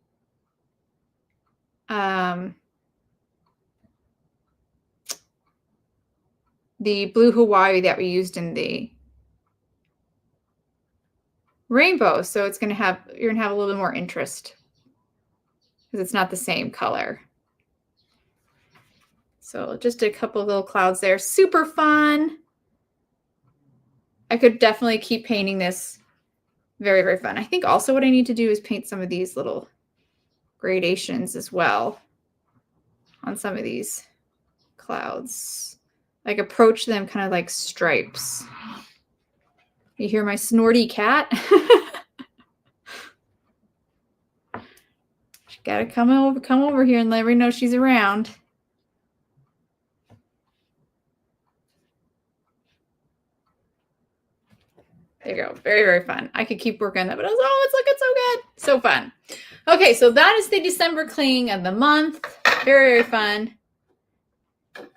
Blue Hawaii that we used in the rainbow. So it's going to have, you're going to have a little bit more interest because it's not the same color. So just a couple of little clouds there. Super fun. I could definitely keep painting this. Very, very fun. I think also what I need to do is paint some of these little gradations as well on some of these clouds. Like approach them kind of like stripes. You hear my snorty cat? She gotta come over here and let her know she's around. There you go. Very, very fun. I could keep working on that, but I was, oh, it's looking so good. So fun. Okay, so that is the December cling of the month. Very, very fun.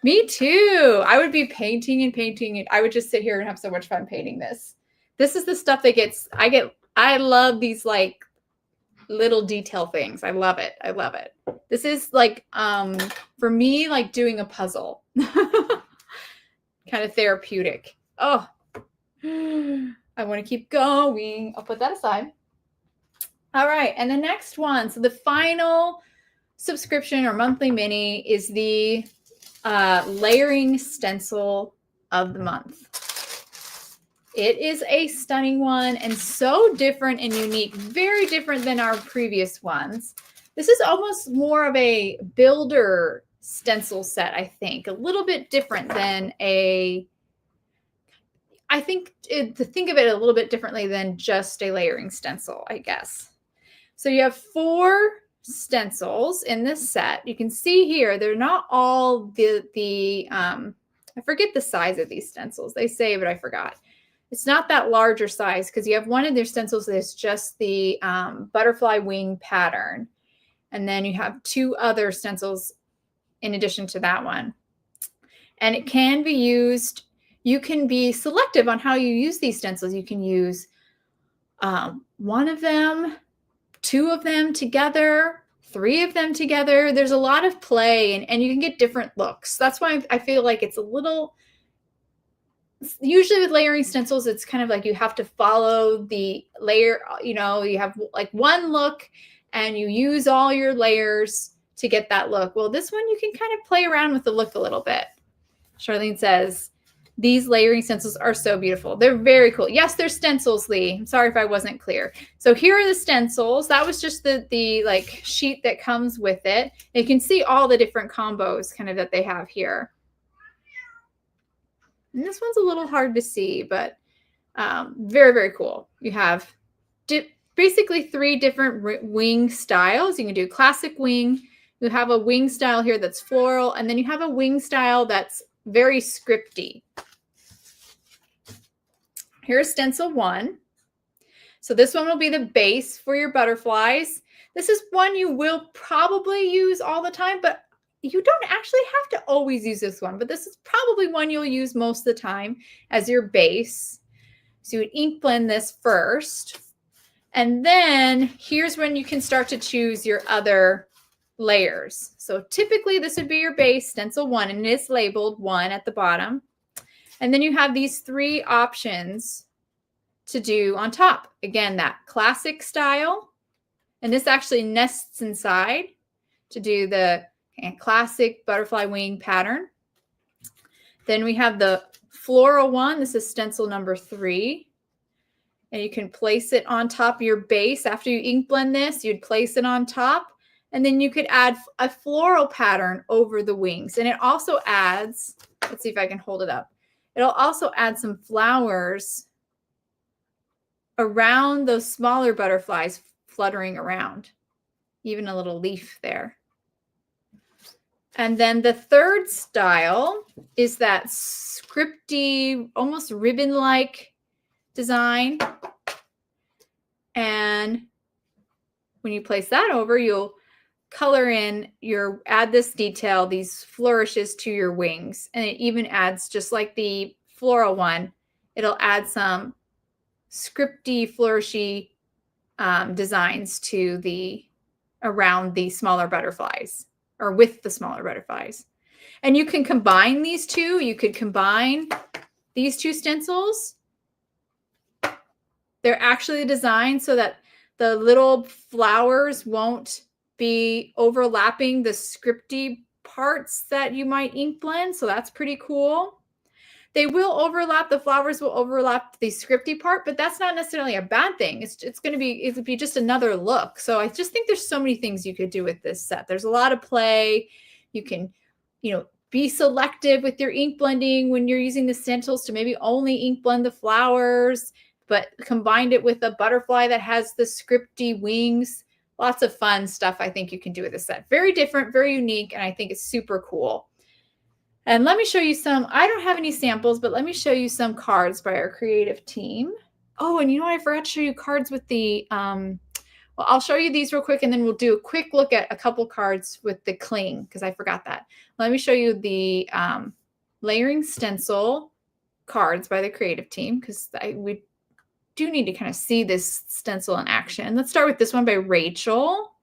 Me too. I would be painting and painting. I would just sit here and have so much fun painting this. This is the stuff that I love these like little detail things. I love it. I love it. This is like, for me, like doing a puzzle. Kind of therapeutic. Oh, I want to keep going. I'll put that aside. All right. And the next one. So the final subscription or monthly mini is the layering stencil of the month. It is a stunning one and so different and unique, very different than our previous ones. This is almost more of a builder stencil set, I think, a little bit different than I think to think of it a little bit differently than just a layering stencil, I guess. So you have 4 stencils in this set. You can see here, they're not all I forget the size of these stencils. They say, but I forgot. It's not that larger size because you have one of their stencils that's just the butterfly wing pattern. And then you have 2 other stencils in addition to that one. And it can be used, you can be selective on how you use these stencils. You can use one of them, 2 of them together, 3 of them together. There's a lot of play and you can get different looks. That's why I feel like it's a little, usually with layering stencils, it's kind of like you have to follow the layer, you know, you have like one look and you use all your layers to get that look. Well, this one you can kind of play around with the look a little bit. Charlene says, these layering stencils are so beautiful. They're very cool. Yes, they're stencils, Lee. I'm sorry if I wasn't clear. So here are the stencils. That was just the like sheet that comes with it. You can see all the different combos kind of that they have here. And this one's a little hard to see, but very, very cool. You have basically 3 different wing styles. You can do classic wing. You have a wing style here that's floral, and then you have a wing style that's very scripty. Here's stencil 1. So this one will be the base for your butterflies. This is one you will probably use all the time, but you don't actually have to always use this one, but this is probably one you'll use most of the time as your base. So you would ink blend this first, and then here's when you can start to choose your other layers. So typically this would be your base, stencil 1, and it is labeled 1 at the bottom. And then you have these 3 options to do on top. Again, that classic style, and this actually nests inside to do the classic butterfly wing pattern. Then we have the floral one. This is stencil number 3. And you can place it on top of your base. After you ink blend this, you'd place it on top. And then you could add a floral pattern over the wings. And it also adds, let's see if I can hold it up. It'll also add some flowers around those smaller butterflies fluttering around. Even a little leaf there. And then the third style is that scripty, almost ribbon-like design. And when you place that over, you'll color in add this detail, these flourishes to your wings. And it even adds, just like the floral one, it'll add some scripty, flourishy designs to around the smaller butterflies, or with the smaller butterflies. And you can combine these two. You could combine these two stencils. They're actually designed so that the little flowers won't be overlapping the scripty parts that you might ink blend. So that's pretty cool. They will overlap, the flowers will overlap the scripty part, but that's not necessarily a bad thing. It's going to be, it would be just another look. So I just think there's so many things you could do with this set. There's a lot of play. You can, be selective with your ink blending when you're using the stencils to maybe only ink blend the flowers, but combined it with a butterfly that has the scripty wings. Lots of fun stuff I think you can do with this set. Very different, very unique, and I think it's super cool. And let me show you some, I don't have any samples, but let me show you some cards by our creative team. Oh, and I forgot to show you cards with the, well, I'll show you these real quick, and then we'll do a quick look at a couple cards with the cling, because I forgot that. Let me show you the layering stencil cards by the creative team, because we do need to kind of see this stencil in action. Let's start with this one by Rachel.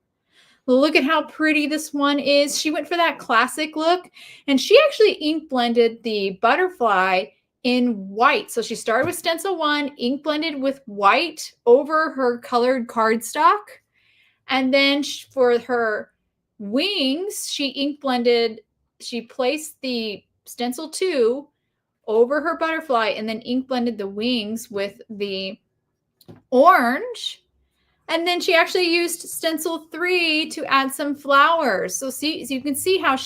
Look at how pretty this one is. She went for that classic look, and she actually ink blended the butterfly in white. So she started with stencil 1, ink blended with white over her colored cardstock. And then for her wings, she ink blended, she placed the stencil 2 over her butterfly and then ink blended the wings with the orange. And then she actually used stencil 3 to add some flowers. So you can see how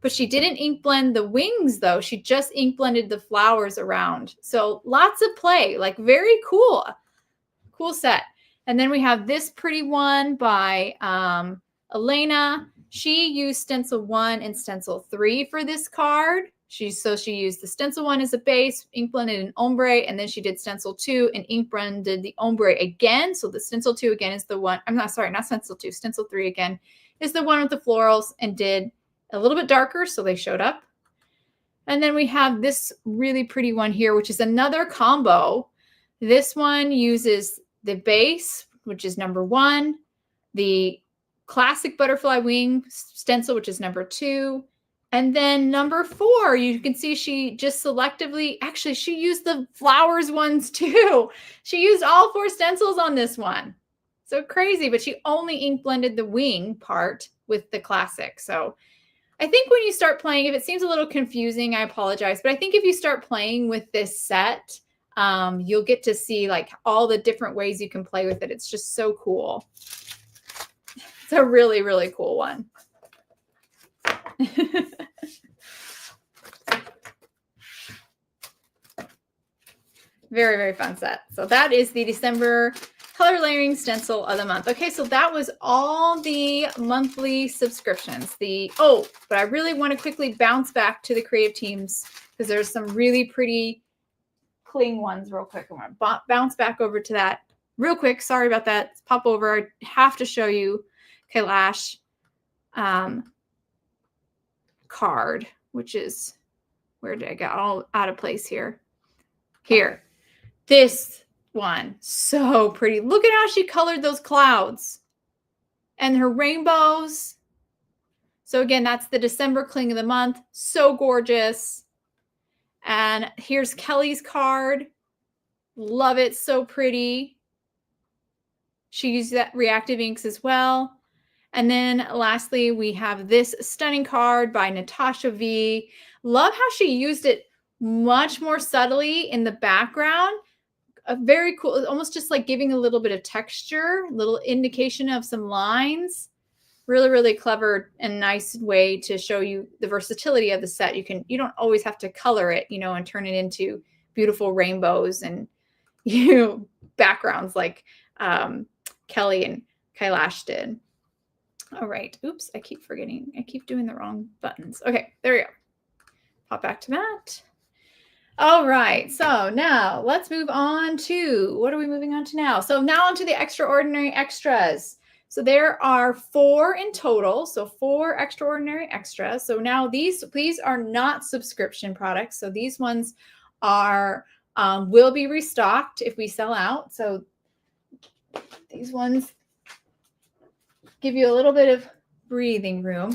but she didn't ink blend the wings though. She just ink blended the flowers around. So lots of play, like very cool. Cool set. And then we have this pretty one by Elena. She used stencil 1 and stencil 3 for this card. She used the stencil 1 as a base, ink blended an ombre, and then she did stencil 2 and ink blended the ombre again. So the stencil 2 again is the one, not stencil 2, stencil 3 again is the one with the florals, and did a little bit darker so they showed up. And then we have this really pretty one here, which is another combo. This one uses the base, which is number 1, the classic butterfly wing stencil, which is number 2, and then number 4, you can see she just selectively, actually she used the flowers ones too. She used all 4 stencils on this one. So crazy, but she only ink blended the wing part with the classic. So I think when you start playing, if it seems a little confusing, I apologize. But I think if you start playing with this set, you'll get to see like all the different ways you can play with it. It's just so cool. It's a really, really cool one. Very, very fun set. So that is the December color layering stencil of the month. Okay, so that was all the monthly subscriptions. But I really want to quickly bounce back to the creative teams because there's some really pretty cling ones real quick. I want to bounce back over to that real quick. Sorry about that. Let's pop over. I have to show you Kailash card, which is, where did I get all out of place here? Here. This one, so pretty. Look at how she colored those clouds and her rainbows. So again, that's the December cling of the month. So gorgeous. And here's Kelly's card. Love it. So pretty. She used that reactive inks as well. And then lastly, we have this stunning card by Natasha V. Love how she used it much more subtly in the background. A very cool, almost just like giving a little bit of texture, a little indication of some lines. Really, really clever and nice way to show you the versatility of the set. You don't always have to color it, and turn it into beautiful rainbows and backgrounds like Kelly and Kailash did. All right. Oops, I keep forgetting. I keep doing the wrong buttons. Okay, there we go. Pop back to that. All right, so now let's move on to, what are we moving on to now? So now onto the extraordinary extras. So there are 4 in total, so 4 extraordinary extras. So now these are not subscription products. So these ones are will be restocked if we sell out. So These ones give you a little bit of breathing room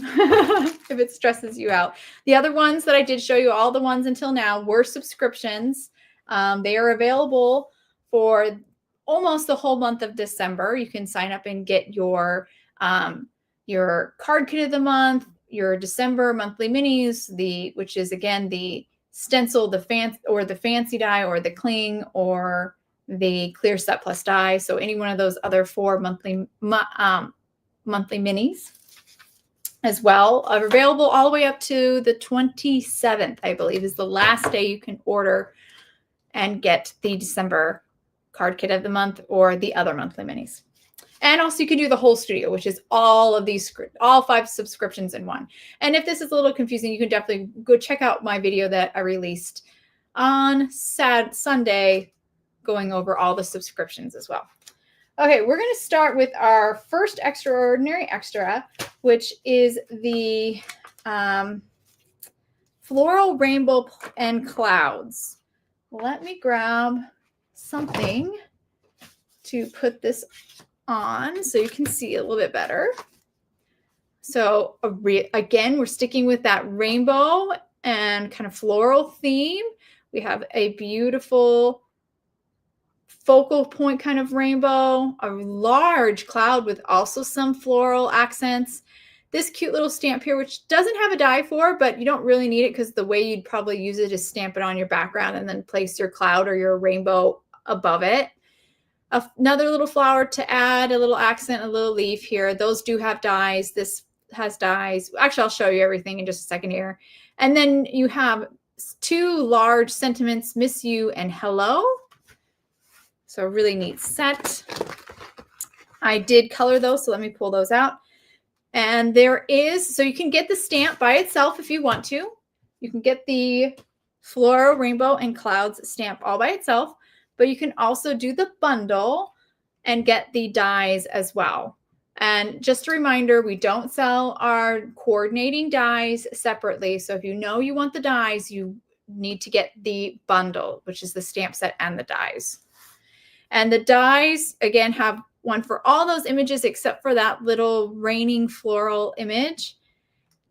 if it stresses you out. The other ones that I did show you, all the ones until now, were subscriptions. They are available for almost the whole month of December. You can sign up and get your card kit of the month, your December monthly minis, which is again the stencil, the fancy die, or the cling, or the clear set plus die. So any one of those other 4 monthly minis as well are available all the way up to the 27th, I believe, is the last day you can order and get the December card kit of the month or the other monthly minis. And also you can do the whole studio, which is all 5 subscriptions in one. And if this is a little confusing, you can definitely go check out my video that I released on Sunday going over all the subscriptions as well. Okay, we're going to start with our first extraordinary extra, which is the Floral Rainbow and Clouds. Let me grab something to put this on so you can see a little bit better. So again, we're sticking with that rainbow and kind of floral theme. We have a beautiful focal point kind of rainbow, a large cloud with also some floral accents. This cute little stamp here, which doesn't have a die for, but you don't really need it because the way you'd probably use it is stamp it on your background and then place your cloud or your rainbow above it. Another little flower to add, a little accent, a little leaf here. Those do have dies. This has dies. Actually, I'll show you everything in just a second here. And then you have 2 large sentiments, miss you and hello. So a really neat set. I did color those, so let me pull those out. And so you can get the stamp by itself if you want to. You can get the Floral Rainbow and Clouds stamp all by itself, but you can also do the bundle and get the dies as well. And just a reminder, we don't sell our coordinating dies separately. So if you know you want the dies, you need to get the bundle, which is the stamp set and the dies. And the dies, again, have one for all those images except for that little raining floral image.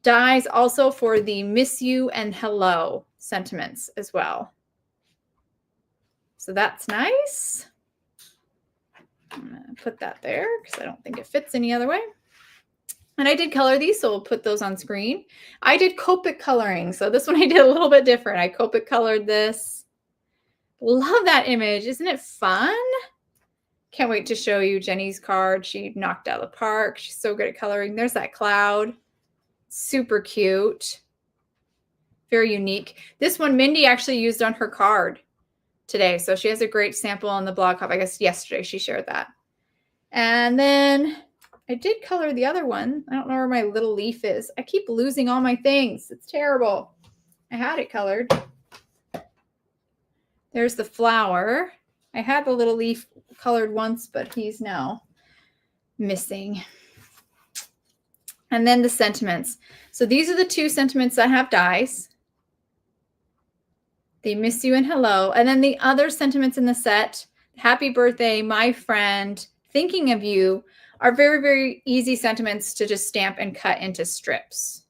Dies also for the miss you and hello sentiments as well. So that's nice. I'm going to put that there because I don't think it fits any other way. And I did color these, so we'll put those on screen. I did Copic coloring, so this one I did a little bit different. I Copic colored this. Love that image. Isn't it fun? Can't wait to show you Jenny's card. She knocked out of the park. She's so good at coloring. There's that cloud. Super cute. Very unique. This one Mindy actually used on her card today. So she has a great sample on the blog hop. I guess yesterday she shared that. And then I did color the other one. I don't know where my little leaf is. I keep losing all my things. It's terrible. I had it colored. There's the flower. I had the little leaf colored once, but he's now missing. And then the sentiments. So these are the 2 sentiments that have dies. They miss you and hello. And then the other sentiments in the set, happy birthday, my friend, thinking of you, are very, very easy sentiments to just stamp and cut into strips.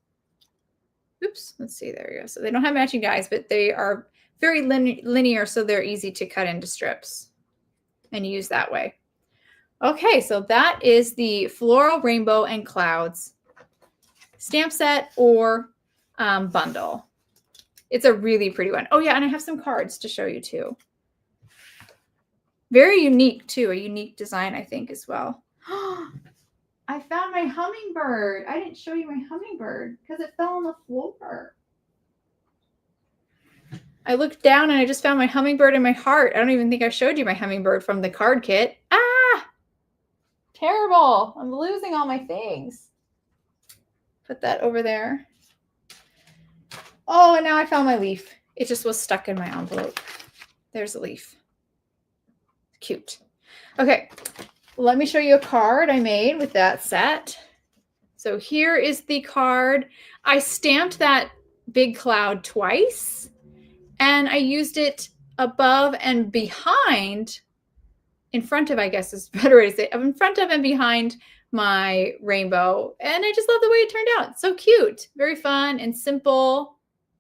Oops, let's see, there we go. So they don't have matching dies, but they are very linear, so they're easy to cut into strips and use that way. Okay, so that is the Floral Rainbow and Clouds stamp set or bundle. It's a really pretty one. Oh yeah, and I have some cards to show you too. Very unique too, a unique design I think as well. I found my hummingbird. I didn't show you my hummingbird because it fell on the floor. I looked down and I just found my hummingbird in my heart. I don't even think I showed you my hummingbird from the card kit. Ah, terrible. I'm losing all my things. Put that over there. Oh, and now I found my leaf. It just was stuck in my envelope. There's a leaf. Cute. Okay, let me show you a card I made with that set. So here is the card. I stamped that big cloud twice. And I used it above and behind in front of, I guess is a better way to say it, in front of and behind my rainbow. And I just love the way it turned out. It's so cute. Very fun and simple.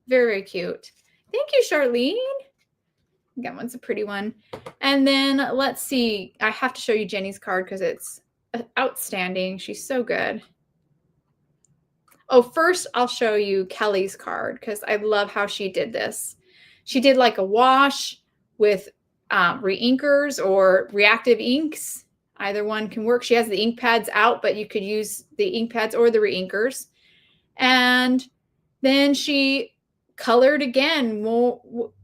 Very, very cute. Thank you, Charlene. That one's a pretty one. And then let's see. I have to show you Jenny's card because it's outstanding. She's so good. Oh, first I'll show you Kelly's card because I love how she did this. She did like a wash with re-inkers or reactive inks. Either one can work. She has the ink pads out, but you could use the ink pads or the re-inkers. And then she colored again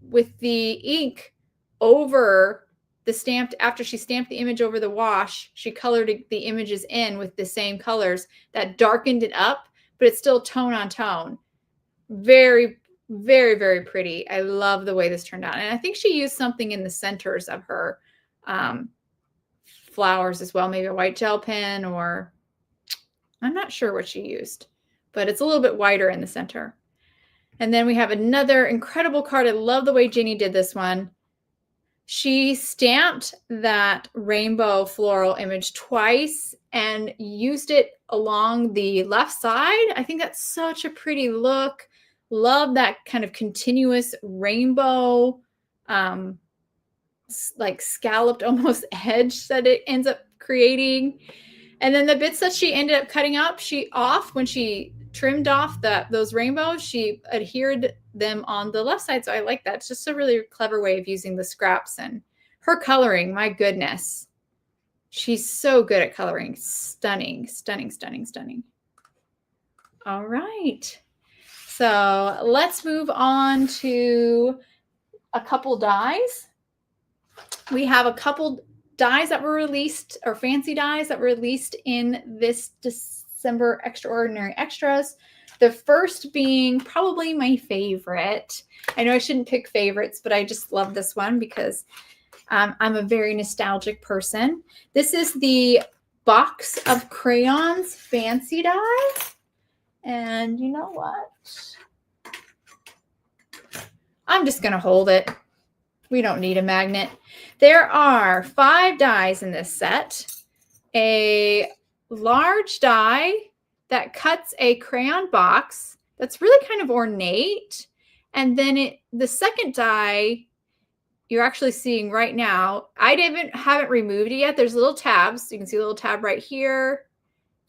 with the ink over the stamped, after she stamped the image over the wash, she colored the images in with the same colors that darkened it up, but it's still tone on tone. Very, very, very pretty. I love the way this turned out. And I think she used something in the centers of her flowers as well, maybe a white gel pen, or I'm not sure what she used, but it's a little bit whiter in the center. And then we have another incredible card. I love the way Ginny did this one. She stamped that rainbow floral image twice and used it along the left side. I think that's such a pretty look. Love that kind of continuous rainbow, like scalloped almost edge that it ends up creating. And then the bits that she ended up cutting up, when she trimmed off those rainbows, she adhered them on the left side. So I like that. It's just a really clever way of using the scraps. And her coloring, my goodness. She's so good at coloring. Stunning, stunning, stunning, stunning. All right. So let's move on to a couple dies. We have a couple dies that were released, or fancy dies that were released in this December Extraordinary Extras. The first being probably my favorite. I know I shouldn't pick favorites, but I just love this one because I'm a very nostalgic person. This is the Box of Crayons Fancy Die. And you know what? I'm just going to hold it. We don't need a magnet. There are 5 dies in this set. A large die that cuts a crayon box that's really kind of ornate. And then the second die you're actually seeing right now, I haven't removed it yet. There's little tabs. You can see a little tab right here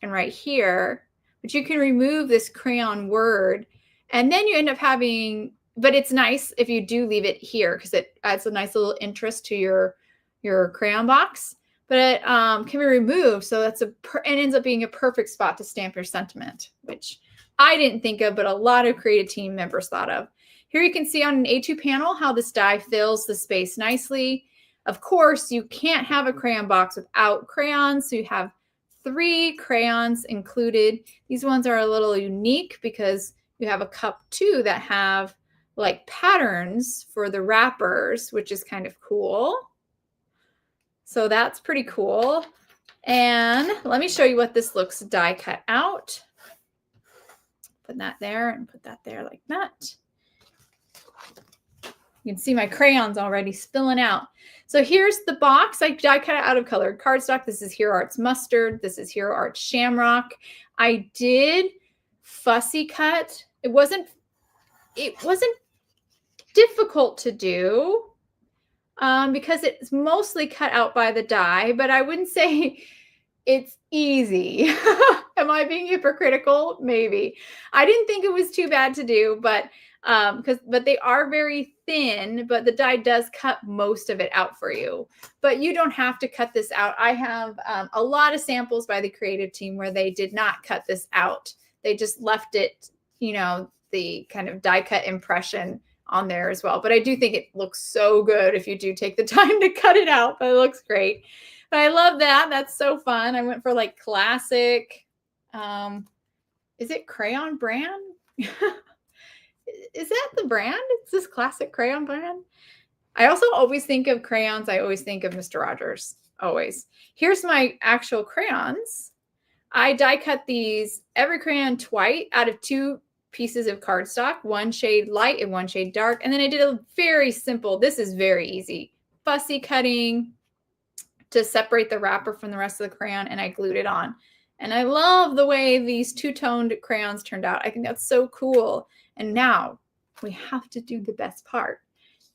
and right here. But you can remove this crayon word. And then you end up having, but it's nice if you do leave it here because it adds a nice little interest to your crayon box. But it can be removed. So it ends up being a perfect spot to stamp your sentiment, which I didn't think of, but a lot of creative team members thought of. Here you can see on an A2 panel how this die fills the space nicely. Of course, you can't have a crayon box without crayons. So you have 3 crayons included. These ones are a little unique because you have a cup too that have like patterns for the wrappers, which is kind of cool. So that's pretty cool. And let me show you what this looks die cut out. Put that there and put that there like that. You can see my crayons already spilling out. So here's the box. I die cut it out of colored cardstock. This is Hero Arts Mustard. This is Hero Arts Shamrock. I did fussy cut. It wasn't difficult to do because it's mostly cut out by the die, but I wouldn't say it's easy. Am I being hypocritical? Maybe. I didn't think it was too bad to do, but they are very thin, but the die does cut most of it out for you. But you don't have to cut this out. I have a lot of samples by the creative team where they did not cut this out. They just left it, the kind of die cut impression on there as well. But I do think it looks so good if you do take the time to cut it out, but it looks great. But I love that. That's so fun. I went for like classic, is it Crayon brand? Is that the brand? It's this classic crayon brand. I also always think of crayons. I always think of Mr. Rogers. Always. Here's my actual crayons. I die cut these every crayon twice out of 2 pieces of cardstock, 1 shade light and 1 shade dark. And then I did a very simple, this is very easy, fussy cutting to separate the wrapper from the rest of the crayon, and I glued it on. And I love the way these two-toned crayons turned out. I think that's so cool. And now we have to do the best part.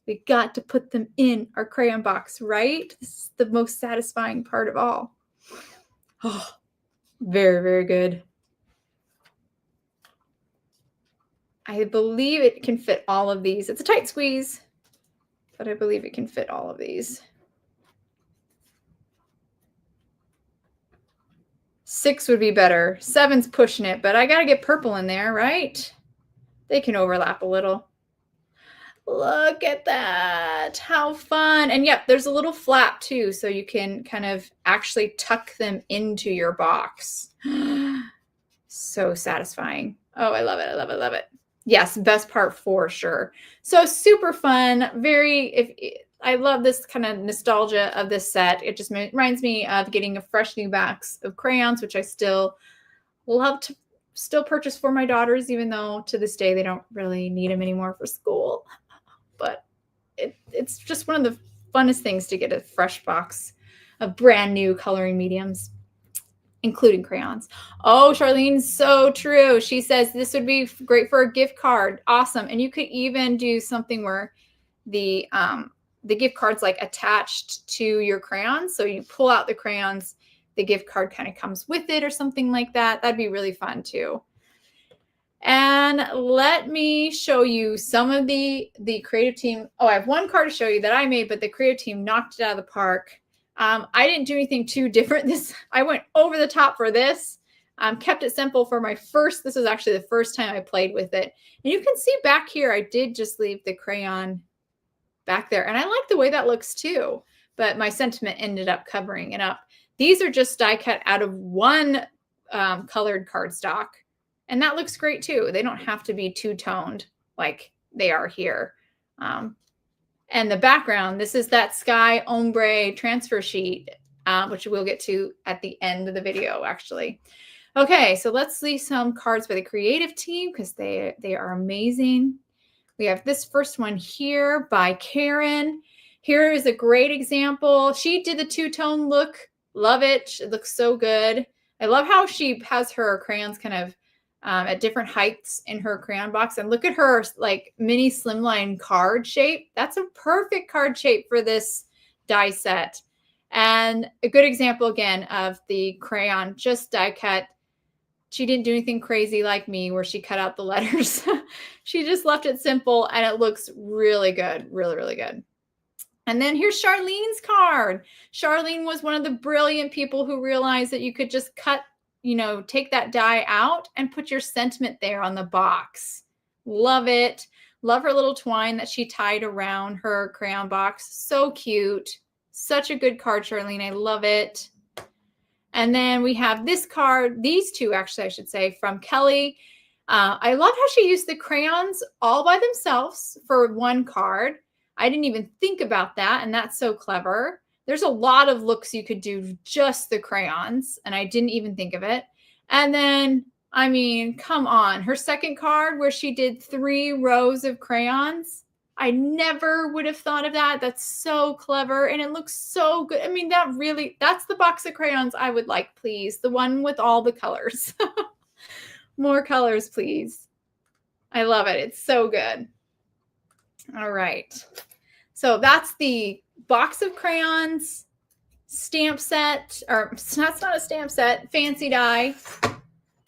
We got to put them in our crayon box, right? This is the most satisfying part of all. Oh, very, very good. I believe it can fit all of these. It's a tight squeeze, but I believe it can fit all of these. 6 would be better. 7's pushing it, but I got to get purple in there, right? They can overlap a little. Look at that. How fun. And yep, there's a little flap too, so you can kind of actually tuck them into your box. So satisfying. Oh, I love it. I love it. I love it. Yes, best part for sure. So super fun. I love this kind of nostalgia of this set. It just reminds me of getting a fresh new box of crayons, which I still love to still purchase for my daughters, even though to this day they don't really need them anymore for school. But it's just one of the funnest things to get a fresh box of brand new coloring mediums, including crayons. Oh, Charlene, so true. She says this would be great for a gift card. Awesome. And you could even do something where the gift card's like attached to your crayons. So you pull out the crayons, the gift card kind of comes with it or something like that. That'd be really fun too. And let me show you some of the creative team. Oh, I have one card to show you that I made, but the creative team knocked it out of the park. I didn't do anything too different. I went over the top for this. Kept it simple for my first. This was actually the first time I played with it. And you can see back here, I did just leave the crayon back there. And I like the way that looks too. But my sentiment ended up covering it up. These are just die cut out of one colored cardstock. And that looks great too. They don't have to be two-toned like they are here. And the background, this is that sky ombre transfer sheet, which we'll get to at the end of the video, actually. Okay, so let's see some cards by the creative team because they are amazing. We have this first one here by Karen. Here is a great example. She did the two-tone look. Love it. It looks so good. I love how she has her crayons kind of at different heights in her crayon box. And look at her like mini slimline card shape. That's a perfect card shape for this die set. And a good example again of the crayon just die cut. She didn't do anything crazy like me where she cut out the letters. She just left it simple and it looks really good. Really, really good. And then here's Charlene's card. Charlene was one of the brilliant people who realized that you could just cut, take that die out and put your sentiment there on the box. Love it. Love her little twine that she tied around her crayon box. So cute. Such a good card, Charlene. I love it. And then we have this card, these two actually, I should say, from Kelly. I love how she used the crayons all by themselves for one card. I didn't even think about that, and that's so clever. There's a lot of looks you could do just the crayons, and I didn't even think of it. And then, I mean, come on. Her second card where she did 3 rows of crayons. I never would have thought of that. That's so clever, and it looks so good. I mean, that's the box of crayons I would like, please. The one with all the colors. More colors, please. I love it. It's so good. All right. So that's the box of crayons, stamp set, or that's not a stamp set, fancy die.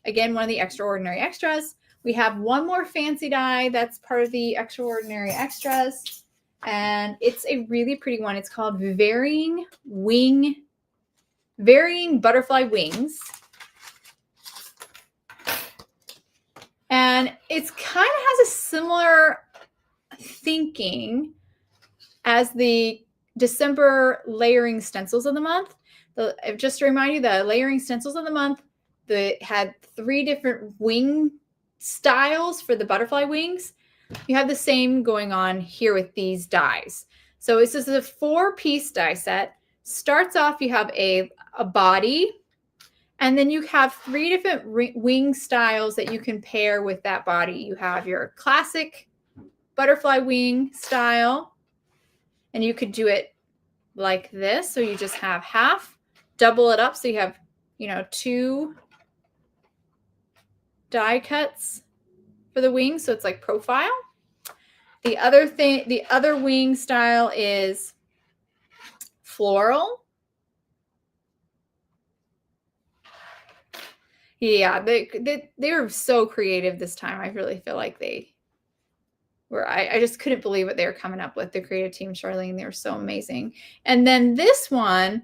Again, one of the extraordinary extras. We have one more fancy die that's part of the extraordinary extras. And it's a really pretty one. It's called Varying Butterfly Wings. And it's kind of has a similar thinking as the December layering stencils of the month. Just to remind you, the layering stencils of the month, they had 3 different wing styles for the butterfly wings. You have the same going on here with these dies. So this is a 4-piece die set. Starts off, you have a body, and then you have 3 different wing styles that you can pair with that body. You have your classic butterfly wing style, and you could do it like this. So you just have half, double it up. So you have, you know, 2 die cuts for the wing. So it's like profile. The other wing style is floral. Yeah, they were so creative this time. I really feel like they were, I just couldn't believe what they were coming up with, the creative team, Charlene. They were so amazing. And then this one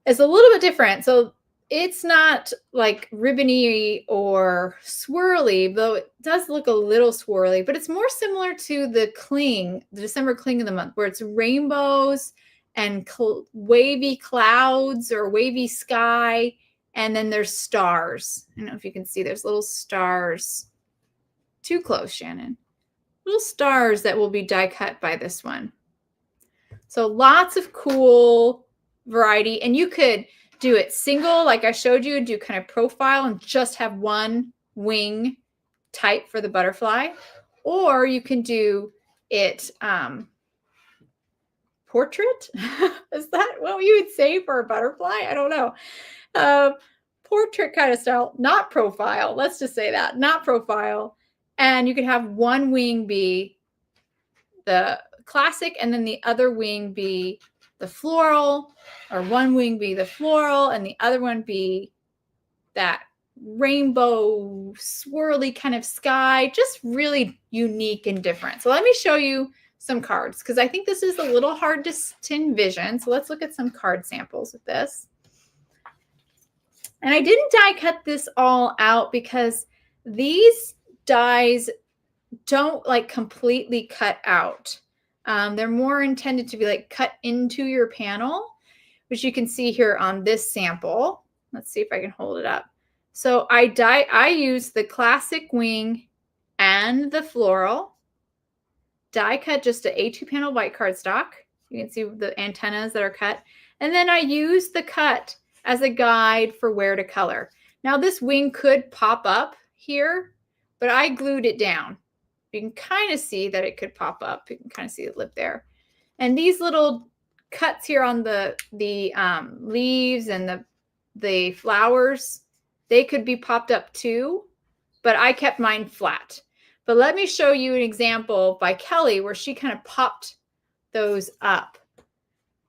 is a little bit different. So it's not like ribbony or swirly, though it does look a little swirly, but it's more similar to the cling, the December cling of the month, where it's rainbows and wavy clouds or wavy sky. And then there's stars. I don't know if you can see, there's little stars. Too close, Shannon. Little stars that will be die cut by this one. So lots of cool variety. And you could do it single, like I showed you, and do kind of profile and just have one wing type for the butterfly. Or you can do it portrait. Is that what you would say for a butterfly? I don't know. Portrait kind of style, not profile. Let's just say that, not profile. And you could have one wing be the classic and then the other wing be the floral, or one wing be the floral and the other one be that rainbow swirly kind of sky. Just really unique and different. So let me show you some cards because I think this is a little hard to envision. So let's look at some card samples with this. And I didn't die cut this all out because these dies don't like completely cut out. They're more intended to be like cut into your panel, which you can see here on this sample. Let's see if I can hold it up. So I use the classic wing and the floral. Die cut just an A2 panel white cardstock. You can see the antennas that are cut. And then I use the cut as a guide for where to color. Now this wing could pop up here, but I glued it down. You can kind of see that it could pop up. You can kind of see the lip there. And these little cuts here on the leaves and the flowers, they could be popped up too, but I kept mine flat. But let me show you an example by Kelly where she kind of popped those up.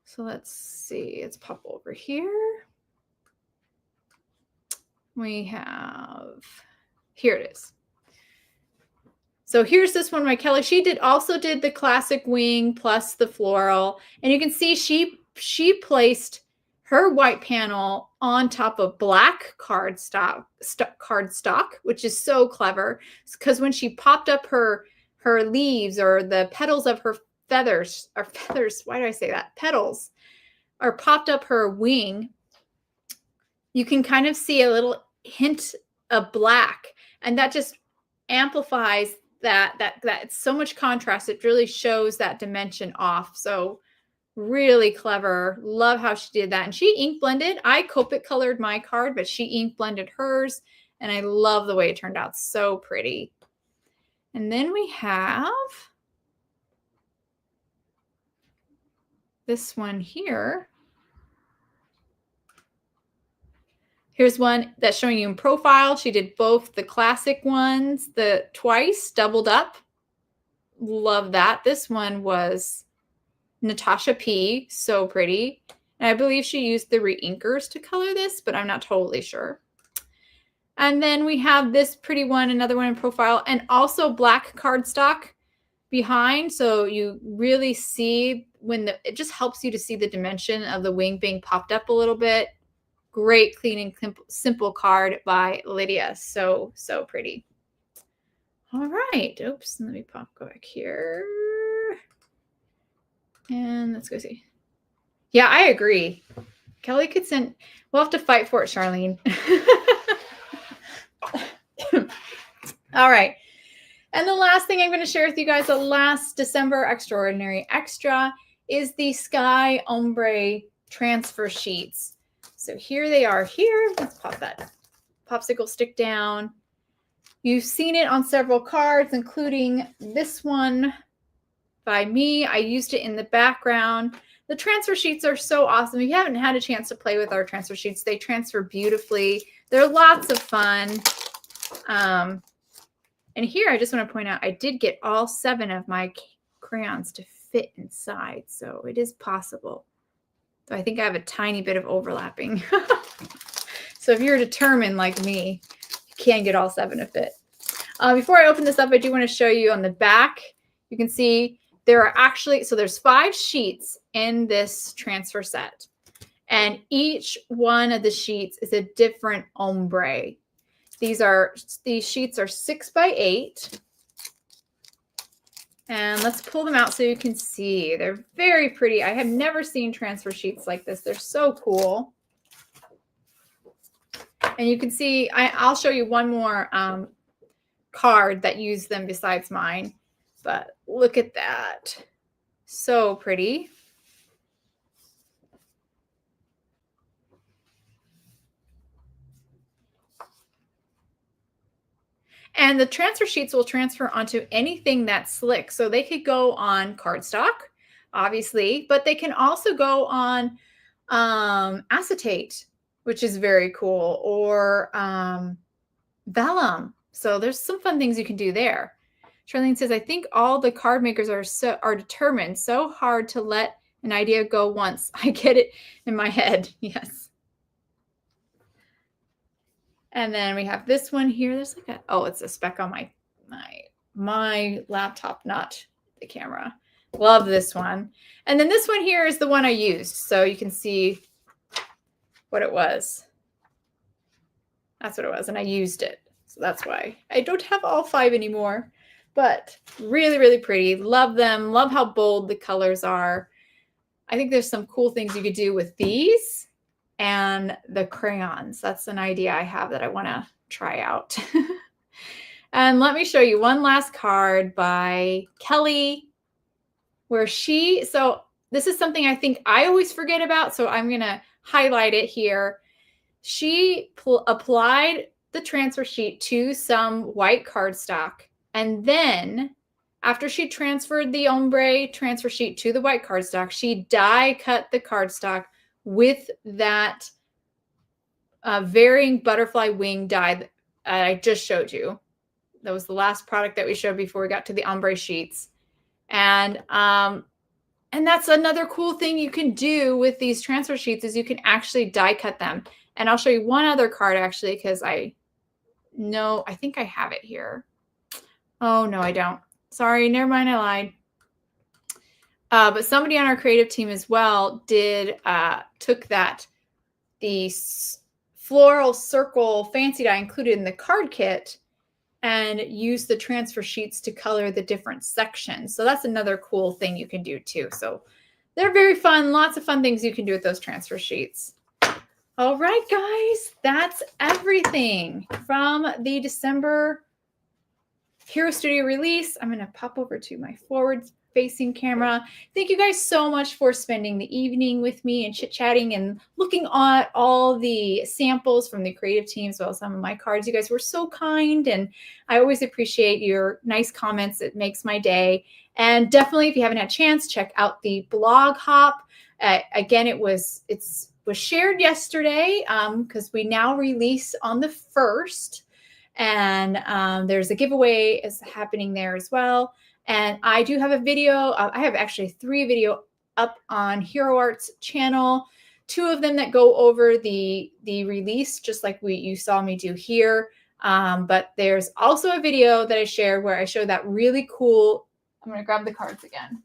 So let's see, let's pop over here. We have, here it is. So here's this one by Kelly. She also did the classic wing plus the floral. And you can see she placed her white panel on top of black cardstock, which is so clever. Because when she popped up her leaves or the petals of her feathers, why do I say that? Petals, or popped up her wing, you can kind of see a little hint of black. And that just amplifies that it's so much contrast. It really shows that dimension off. So really clever. Love how she did that. And she ink blended. I Copic colored my card, but she ink blended hers. And I love the way it turned out. So pretty. And then we have this one here. Here's one that's showing you in profile. She did both the classic ones, the twice doubled up. Love that. This one was Natasha P. So pretty. And I believe she used the reinkers to color this, but I'm not totally sure. And then we have this pretty one, another one in profile, and also black cardstock behind. So you really see it just helps you to see the dimension of the wing being popped up a little bit. Great, clean and simple card by Lydia. So pretty. All right. Oops. Let me go back here. And let's go see. Yeah, I agree. Kelly could send. We'll have to fight for it, Charlene. All right. And the last thing I'm going to share with you guys, the last December Extraordinary Extra, is the Sky Ombre transfer sheets. So here they are here. Let's pop that popsicle stick down. You've seen it on several cards, including this one by me. I used it in the background. The transfer sheets are so awesome. If you haven't had a chance to play with our transfer sheets, they transfer beautifully. They're lots of fun. And here I just want to point out, I did get all 7 of my crayons to fit inside. So it is possible. So I think I have a tiny bit of overlapping. So if you're determined like me, you can get all 7 to fit. Before I open this up, I do want to show you on the back. You can see there are actually, so there's 5 sheets in this transfer set. And each one of the sheets is a different ombre. These sheets are 6 by 8. And let's pull them out so you can see. They're very pretty. I have never seen transfer sheets like this. They're so cool. And you can see, I'll show you one more card that used them besides mine. But look at that. So pretty. And the transfer sheets will transfer onto anything that's slick. So they could go on cardstock, obviously, but they can also go on acetate, which is very cool, or vellum. So there's some fun things you can do there. Charlene says, I think all the card makers are determined. So hard to let an idea go once. I get it in my head. Yes. And then we have this one here. There's like it's a speck on my laptop, not the camera. Love this one. And then this one here is the one I used. So you can see what it was. That's what it was. And I used it. So that's why I don't have all 5 anymore. But really, really pretty. Love them. Love how bold the colors are. I think there's some cool things you could do with these and the crayons. That's an idea I have that I want to try out. And let me show you one last card by Kelly, where so this is something I think I always forget about, so I'm going to highlight it here. She applied the transfer sheet to some white cardstock, and then after she transferred the ombre transfer sheet to the white cardstock, she die cut the cardstock with that varying butterfly wing die that I just showed you. That was the last product that we showed before we got to the ombre sheets. And that's another cool thing you can do with these transfer sheets is you can actually die cut them. And I'll show you one other card actually, because I think I have it here. Oh, no, I don't. Sorry, never mind, I lied. But somebody on our creative team as well took the floral circle fancy die included in the card kit and used the transfer sheets to color the different sections. So that's another cool thing you can do too. So they're very fun. Lots of fun things you can do with those transfer sheets. All right, guys, that's everything from the December Hero Studio release. I'm going to pop over to my forward-facing camera. Thank you guys so much for spending the evening with me and chit-chatting and looking at all the samples from the creative team as well as some of my cards. You guys were so kind, and I always appreciate your nice comments. It makes my day. And definitely, if you haven't had a chance, check out the blog hop. Again, it was shared yesterday because we now release on the 1st. And there's a giveaway is happening there as well. And I do have a video. I have actually 3 videos up on Hero Art's channel. 2 of them that go over the release, just like you saw me do here. But there's also a video that I shared where I show that really cool. I'm going to grab the cards again.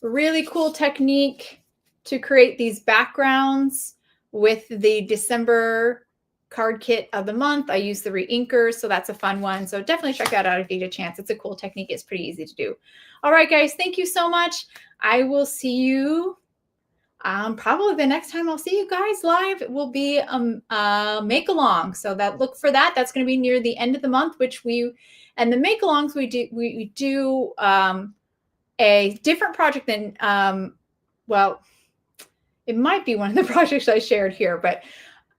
Really cool technique to create these backgrounds with the December card kit of the month. I use the re-inkers, so that's a fun one. So definitely check that out if you get a chance. It's a cool technique. It's pretty easy to do. All right, guys, thank you so much. I will see you probably the next time I'll see you guys live. It will be make along. So look for that. That's going to be near the end of the month, and the make alongs we do a different project than well, it might be one of the projects I shared here, but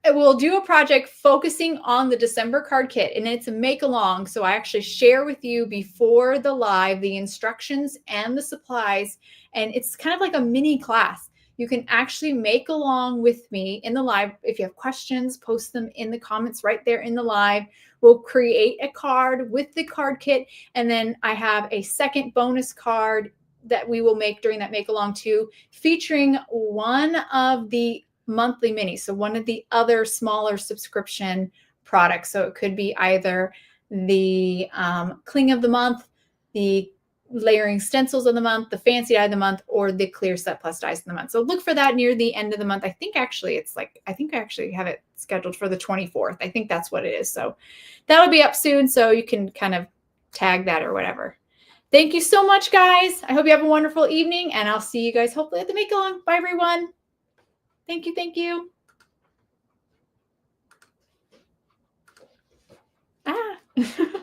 We'll do a project focusing on the December card kit, and it's a make along. So I actually share with you before the live the instructions and the supplies, and it's kind of like a mini class. You can actually make along with me in the live. If you have questions, post them in the comments right there in the live. We'll create a card with the card kit, and then I have a second bonus card that we will make during that make along too, featuring one of the monthly minis. So one of the other smaller subscription products. So it could be either the Cling of the month, the layering stencils of the month, the fancy die of the month, or the clear set plus dies of the month. So look for that near the end of the month. I think actually I actually have it scheduled for the 24th. I think that's what it is. So that'll be up soon. So you can kind of tag that or whatever. Thank you so much, guys. I hope you have a wonderful evening, and I'll see you guys hopefully at the make along. Bye, everyone. Thank you. Thank you. Ah.